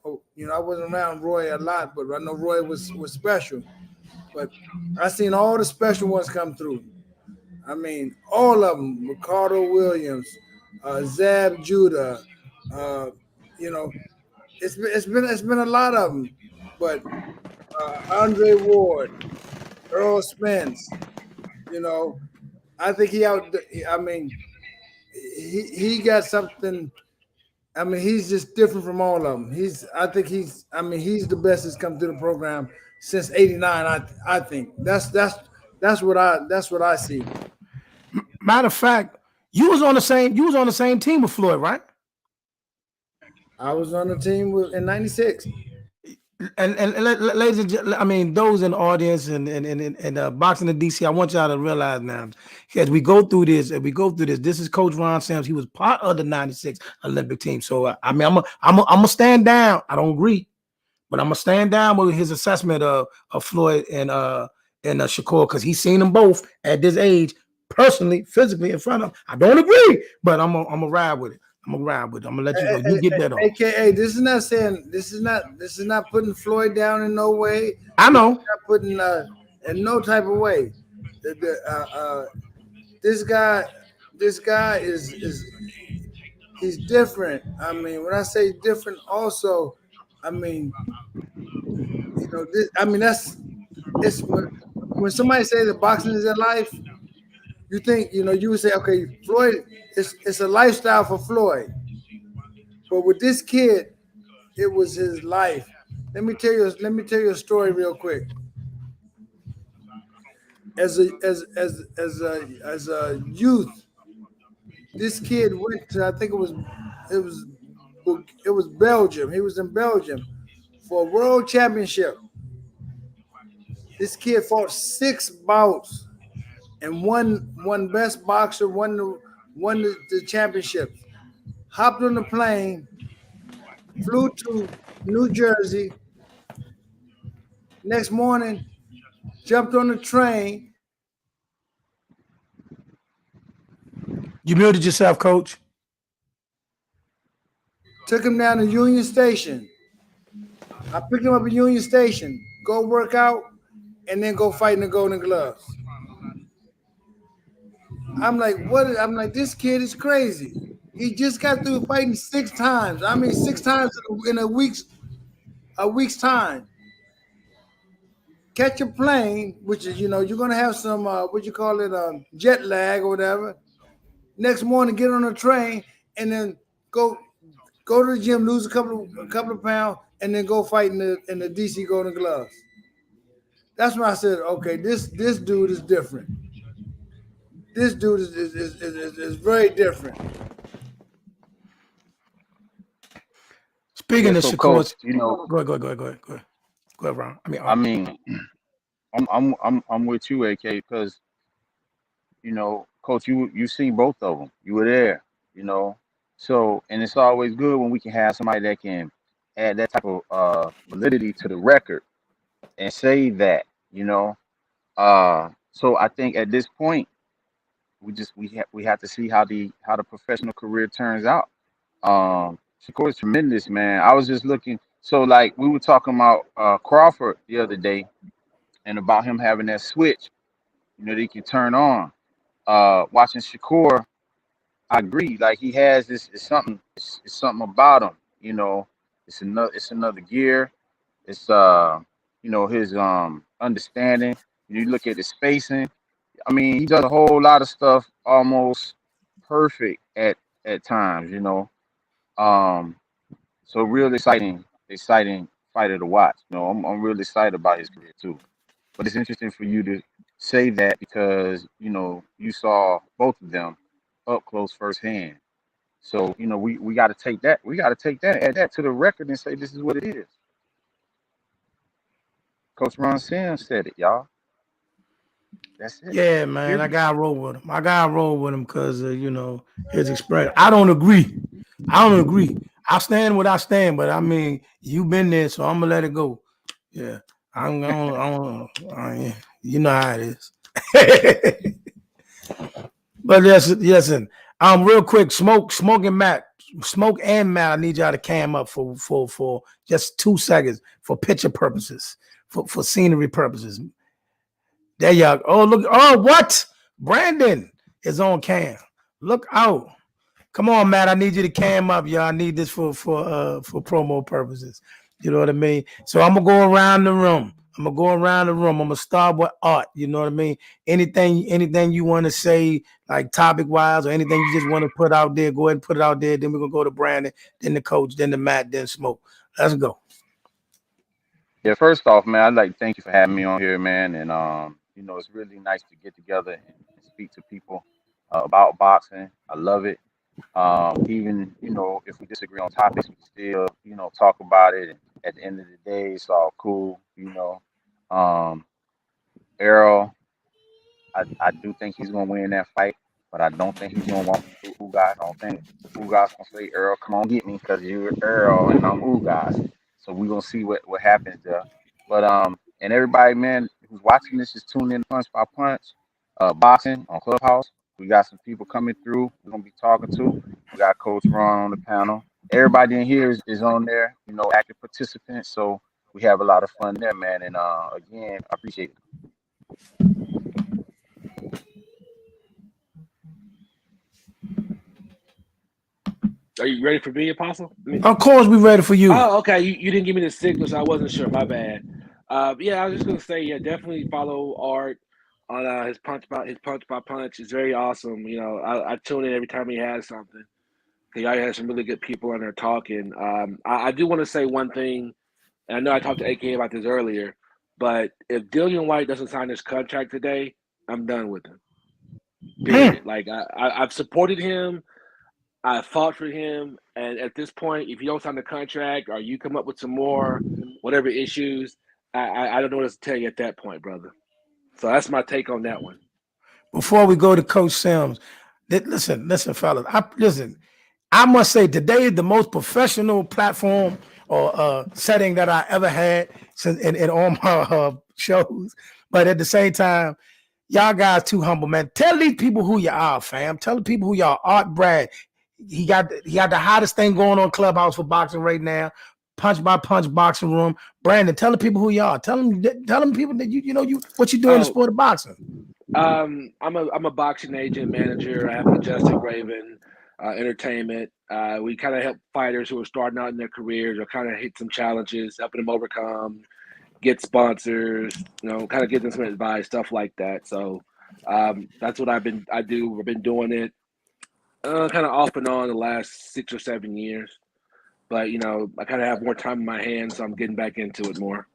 I wasn't around Roy a lot, but I know Roy was special. But I seen all the special ones come through. I mean, all of them. Ricardo Williams, Zab Judah. It's been a lot of them. But Andre Ward, Earl Spence. I think he got something. I mean, he's just different from all of them. He's the best that's come through the program since '89. I think that's what I see. Matter of fact, you was on the same team with Floyd, right? I was on the team in '96. And ladies and gentlemen, I mean, those in the audience and boxing in DC, I want y'all to realize now, as we go through this, this is Coach Ron Sims. He was part of the '96 Olympic team. So I'm gonna stand down. I don't agree, but I'm gonna stand down with his assessment of Floyd and Shakur because he's seen them both at this age, personally, physically in front of him. I don't agree, but I'm gonna ride with it. I'm gonna let you know. You get that on. AKA, this is not putting Floyd down in no way. I know. Not putting in no type of way. This guy is he's different. I mean, when I say different, also, I mean, it's when somebody says that boxing is their life, you think, you would say, okay, Floyd, it's a lifestyle for Floyd. But with this kid, it was his life. Let me tell you a story real quick. As a youth, this kid went to, I think it was it was Belgium. He was in Belgium for a world championship. This kid fought 6 bouts and won best boxer, won the championship. Hopped on the plane, flew to New Jersey. Next morning, jumped on the train. You muted yourself, Coach. Took him down to Union Station. I picked him up at Union Station. Go work out, and then go fight in the Golden Gloves. I'm like, what? I'm like, this kid is crazy. He just got through fighting 6 times. I mean, 6 times in a week's time. Catch a plane, which is, you're gonna have some jet lag or whatever. Next morning, get on a train and then go to the gym, lose a couple of pounds, and then go fight in the DC Golden Gloves. That's when I said, okay, this dude is different. This dude is very different. Speaking of so Shakur, Coach, go ahead, Ron. I'm with you, AK, because Coach, you seen both of them. You were there, So, and it's always good when we can have somebody that can add that type of validity to the record and say that, So I think at this point, we have to see how the professional career turns out. Shakur is tremendous, man. I was just looking. So like we were talking about Crawford the other day, and about him having that switch, that he can turn on. Watching Shakur, I agree. Like he has this. It's something about him. It's another gear. It's his understanding. You look at his spacing. I mean, he does a whole lot of stuff almost perfect at times. So real exciting fighter to watch. I'm really excited about his career too. But it's interesting for you to say that because you saw both of them up close firsthand. So we got to take that. We got to take that, add that to the record, and say this is what it is. Coach Ron Sims said it, y'all. That's it. Yeah, man, I gotta roll with him. Because his experience. I don't agree. I stand what I stand, but I mean, you've been there, so I'm gonna let it go. Yeah, you know how it is. But listen. Real quick, Smoke and Matt. I need y'all to cam up for just 2 seconds for picture purposes, for scenery purposes. There y'all. Oh, look. Oh, what? Brandon is on cam. Look out. Come on, Matt. I need you to cam up, y'all. I need this for promo purposes. You know what I mean? So I'm gonna go around the room. I'm gonna start with Art. You know what I mean? Anything you want to say, like topic wise, or anything you just want to put out there, go ahead and put it out there. Then we're gonna go to Brandon, then the coach, then the Matt, then Smoke. Let's go. Yeah, first off, man, I'd like to thank you for having me on here, man. And it's really nice to get together and speak to people about boxing. I love it. Even if we disagree on topics, we still talk about it. And at the end of the day, it's all cool. Errol, I do think he's gonna win that fight, but I don't think he's gonna walk through Ugas. I don't think Ugas gonna say, Errol, come on, get me, because you're Errol and I'm Ugas. So we're gonna see what happens there. But and everybody, man, who's watching this, just tune in to Punch by Punch, boxing on Clubhouse. We got some people coming through. We're gonna be talking to. We got Coach Ron on the panel. Everybody in here is on there, active participants. So we have a lot of fun there, man. And again, I appreciate it. Are you ready for me, Apostle? Of course, we're ready for you. Oh, okay. You didn't give me the signal, so I wasn't sure. My bad. Yeah, I was just gonna say, yeah, definitely follow Art on his punch by punch. It's very awesome. I tune in every time he has something. He already has some really good people on there talking. I do want to say one thing, and I know I talked to AK about this earlier, but if Dillian White doesn't sign his contract today, I'm done with him. Period. Like I've supported him. I fought for him, and at this point, if you don't sign the contract or you come up with some more whatever issues, I don't know what else to tell you at that point, brother. So that's my take on that one. Before we go to Coach Sims, listen, fellas. I must say today is the most professional platform or setting that I ever had since in all my shows. But at the same time, y'all guys too humble, man. Tell these people who you are, fam. Tell the people who y'all are. Art Brad, he got the hottest thing going on Clubhouse for boxing right now. Punch by Punch boxing room. Brandon, tell the people who you are. Tell them people that you know what you do in the sport of boxing. I'm a boxing agent manager. I have Majestic Raven Entertainment. We kind of help fighters who are starting out in their careers or kind of hit some challenges, helping them overcome, get sponsors, kind of give them some advice, stuff like that. So that's what I do. I've been doing it kind of off and on the last 6 or 7 years. But, I kind of have more time in my hands, so I'm getting back into it more.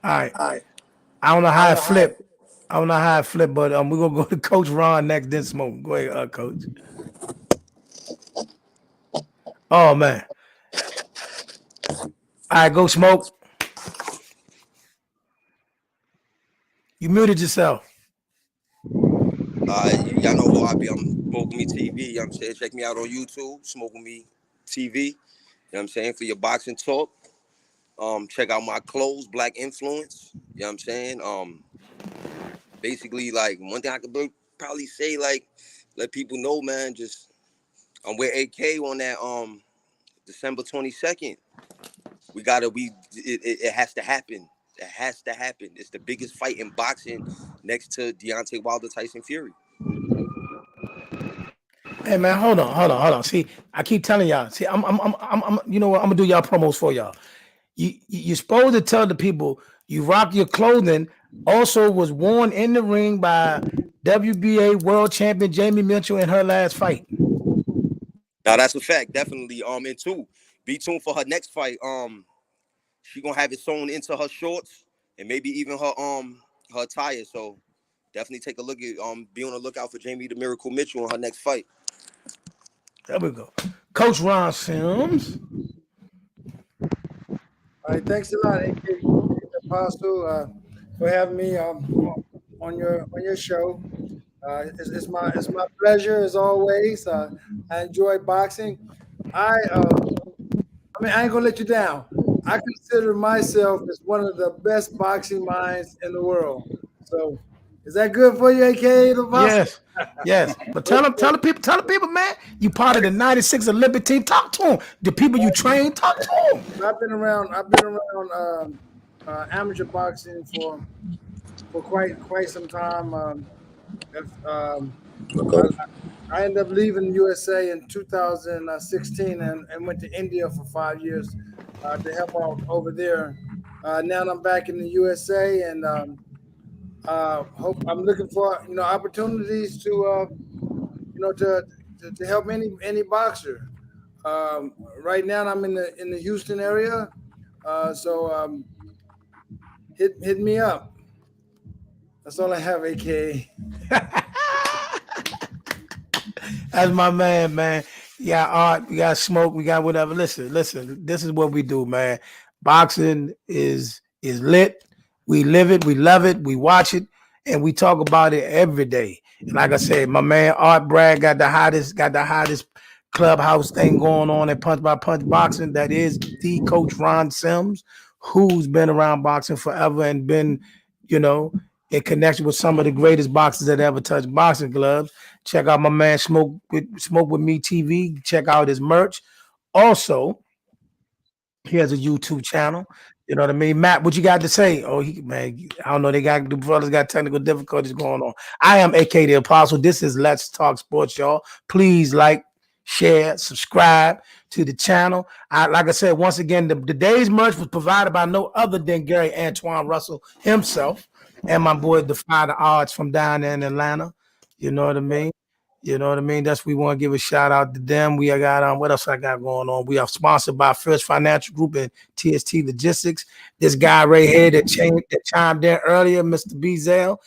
All right. I don't know how I flip. I don't know how I flip, but we're going to go to Coach Ron next, then Smoke. Go ahead, Coach. Oh, man. All right, go Smoke. You muted yourself. Y'all know who I be. I'm Smoke Me TV. You know what I'm saying? Check me out on YouTube, Smoke Me TV. You know what I'm saying? For your boxing talk. Check out my clothes, Black Influence. You know what I'm saying? Basically, like, one thing I could probably say, like, let people know, man, just I'm with AK on that December 22nd. It has to happen. It has to happen. It's the biggest fight in boxing next to Deontay Wilder, Tyson Fury. Hey man, hold on. See, I keep telling y'all. See, I'm you know what? I'm gonna do y'all promos for y'all. You're supposed to tell the people you rock your clothing. Also was worn in the ring by WBA world champion Jamie Mitchell in her last fight. Now that's a fact, definitely. And two, be tuned for her next fight. She gonna have it sewn into her shorts and maybe even her attire. So definitely take a look at be on the lookout for Jamie the Miracle Mitchell in her next fight. There we go. Coach Ron Sims. All right, thanks a lot, AK Postol, for having me on your show. It's my pleasure as always. I enjoy boxing. I ain't gonna let you down. I consider myself as one of the best boxing minds in the world. So, is that good for you, AK? Yes. But tell the people, man, you part of the '96 Olympic team. Talk to them. The people you train, talk to them. I've been around amateur boxing for quite some time. I ended up leaving USA in 2016 and went to India for 5 years to help out over there. Now I'm back in the USA and I'm looking for opportunities to help any boxer. Right now I'm in the Houston area, so hit me up. That's all I have, AK. That's my man. We got art, we got smoke, we got whatever. Listen. This is what we do, man. Boxing is lit. We live it, we love it, we watch it, and we talk about it every day. And like I said, my man Art Bragg got the hottest clubhouse thing going on at Punch by Punch Boxing. That is the Coach Ron Sims, who's been around boxing forever and been, in connection with some of the greatest boxers that ever touched boxing gloves. Check out my man Smoke with Me TV. Check out his merch. Also, he has a YouTube channel. You know what I mean? Matt, what you got to say? Oh, I don't know. The brothers got technical difficulties going on. I am AK the Apostle. This is Let's Talk Sports, y'all. Please like, share, subscribe to the channel. Like I said, once again, the day's merch was provided by no other than Gary Auntuanne Russell himself and my boy Defy the Odds from down there in Atlanta. You know what I mean? That's we want to give a shout out to them. We got what else I got going on? We are sponsored by First Financial Group and TST Logistics. This guy right here that chimed in earlier, Mr. Bezel.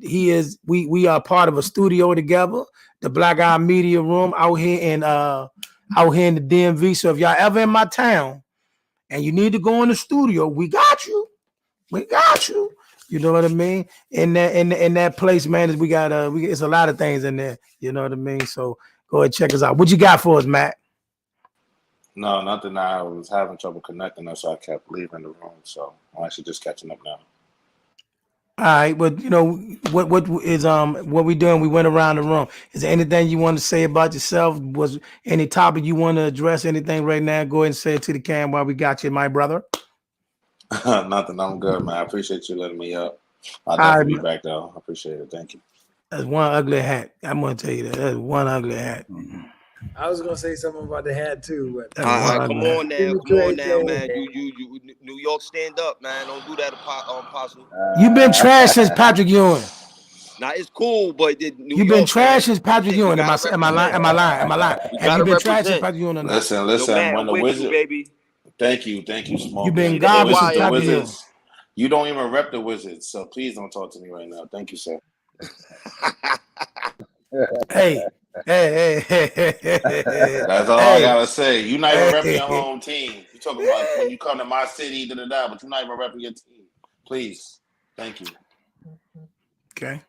we are part of a studio together, the Black Eye Media Room out here in the DMV. So if y'all ever in my town and you need to go in the studio, we got you. We got you. You know what I mean? In that place, man, we got it's a lot of things in there. You know what I mean? So go ahead, check us out. What you got for us, Matt? No, nothing. I was having trouble connecting us, so I kept leaving the room. So I'm actually just catching up now. All right, but you know what is what we doing? We went around the room. Is there anything you want to say about yourself? Was any topic you want to address? Anything right now? Go ahead and say it to the cam while we got you, my brother. Nothing. I'm good, man. I appreciate you letting me up. I'll All definitely right, be back though. I appreciate it. Thank you. that's one ugly hat. I'm gonna tell you that. That's one ugly hat. I was gonna say something about the hat too, but That's one Come ugly hat. on now, man. You, New York, stand up, man. Don't do that, Apostle. You've been trash since Patrick Ewing. Now it's cool, but You've been trash since Patrick Ewing. Am I lying? Am I lying? Have you been trash since Patrick Ewing or not? Listen. Yo, man, When the Wizards, baby. thank you, Smoke. You've been The garbage since Wizards, Patrick Ewing. you don't even rep the Wizards, so please don't talk to me right now. Thank you, sir. Hey. That's all I gotta say. You not even repping your home team. You talking about when you come to my city, but you're not even repping your team. Please, thank you. Okay.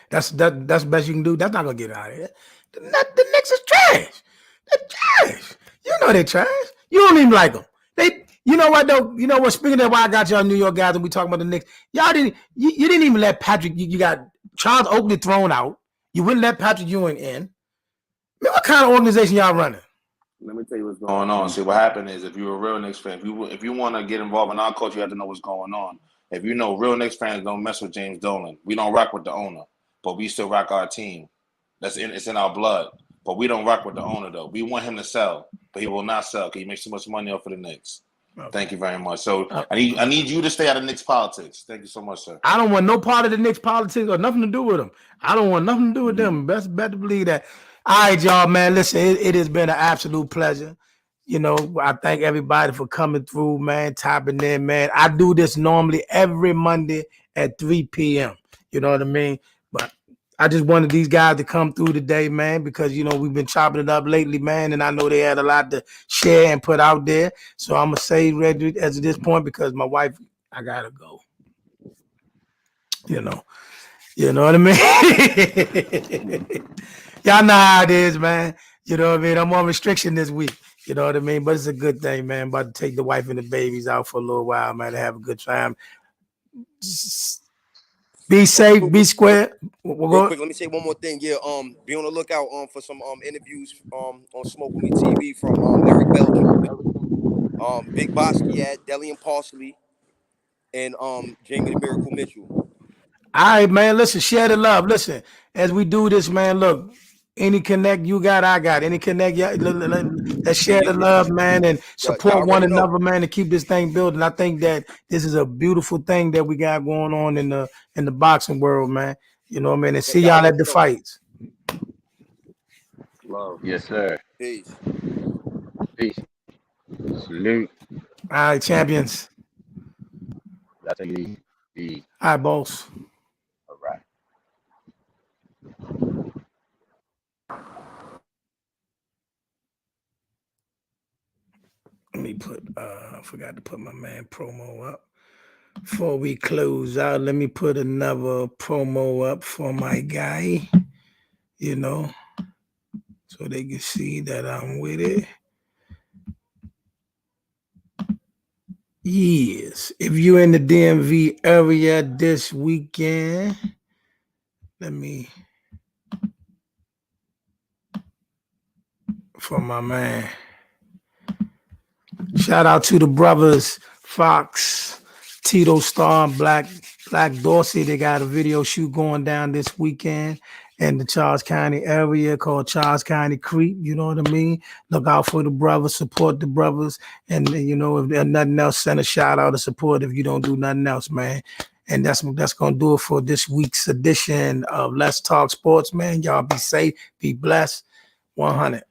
That's the best you can do. That's not gonna get out of here. The Knicks is trash. They're trash. You know they're trash. You don't even like them. You know what though? You know what? Speaking of why I got y'all New York guys and we talking about the Knicks, y'all didn't. You didn't even let Patrick. You got Charles Oakley thrown out. You wouldn't let Patrick Ewing in. I mean, what kind of organization y'all running? Let me tell you what's going on. See, what happened is if you're a real Knicks fan, if you want to get involved in our culture, you have to know what's going on. If you know, real Knicks fans don't mess with James Dolan. We don't rock with the owner, but we still rock our team. It's in our blood. But we don't rock with the owner though. We want him to sell, but he will not sell because he makes too much money off of the Knicks. Okay. Thank you very much. So I need you to stay out of Knicks politics. Thank you so much, sir. I don't want no part of the Knicks politics or nothing to do with them. I don't want nothing to do with them. Best bet to believe that. All right, y'all, man. Listen, it has been an absolute pleasure. You know, I thank everybody for coming through, man, tapping in, man. I do this normally every Monday at 3 p.m. You know what I mean? But I just wanted these guys to come through today, man, because, you know, we've been chopping it up lately, man, and I know they had a lot to share and put out there. So I'm going to say ready at this point because my wife, I got to go. You know what I mean? Y'all know how it is, man. You know what I mean? I'm on restriction this week. You know what I mean? But it's a good thing, man. About to take the wife and the babies out for a little while, man, to have a good time. Be safe, be square. Real quick, let me say one more thing. Yeah, be on the lookout for some interviews on Smoke With Me TV from Eric Belcher, Big Basquiat, Delian Parsley, and Jamie the Miracle Mitchell. All right, man. Listen, share the love. Listen, as we do this, man, look, any connect you got, I got. Any connect, let's share the love, man, and support one another, man, to keep this thing building. I think that this is a beautiful thing that we got going on in the boxing world, man. You know what I mean? And see y'all at the fights. Love. Yes, sir. Peace. Salute. All right, champions. That's easy. All right, boss. All right. Let me put I forgot to put my man promo up. Before we close out, let me put another promo up for my guy, you know, so they can see that I'm with it. Yes, if you're in the DMV area this weekend, let me, for my man. Shout out to the brothers Fox, Tito Star, Black Dorsey. They got a video shoot going down this weekend in the Charles County area called Charles County Creep. You know what I mean? Look out for the brothers, support the brothers. And, you know, if there's nothing else, send a shout out of support if you don't do nothing else, man. And that's going to do it for this week's edition of Let's Talk Sports, man. Y'all be safe, be blessed. 100.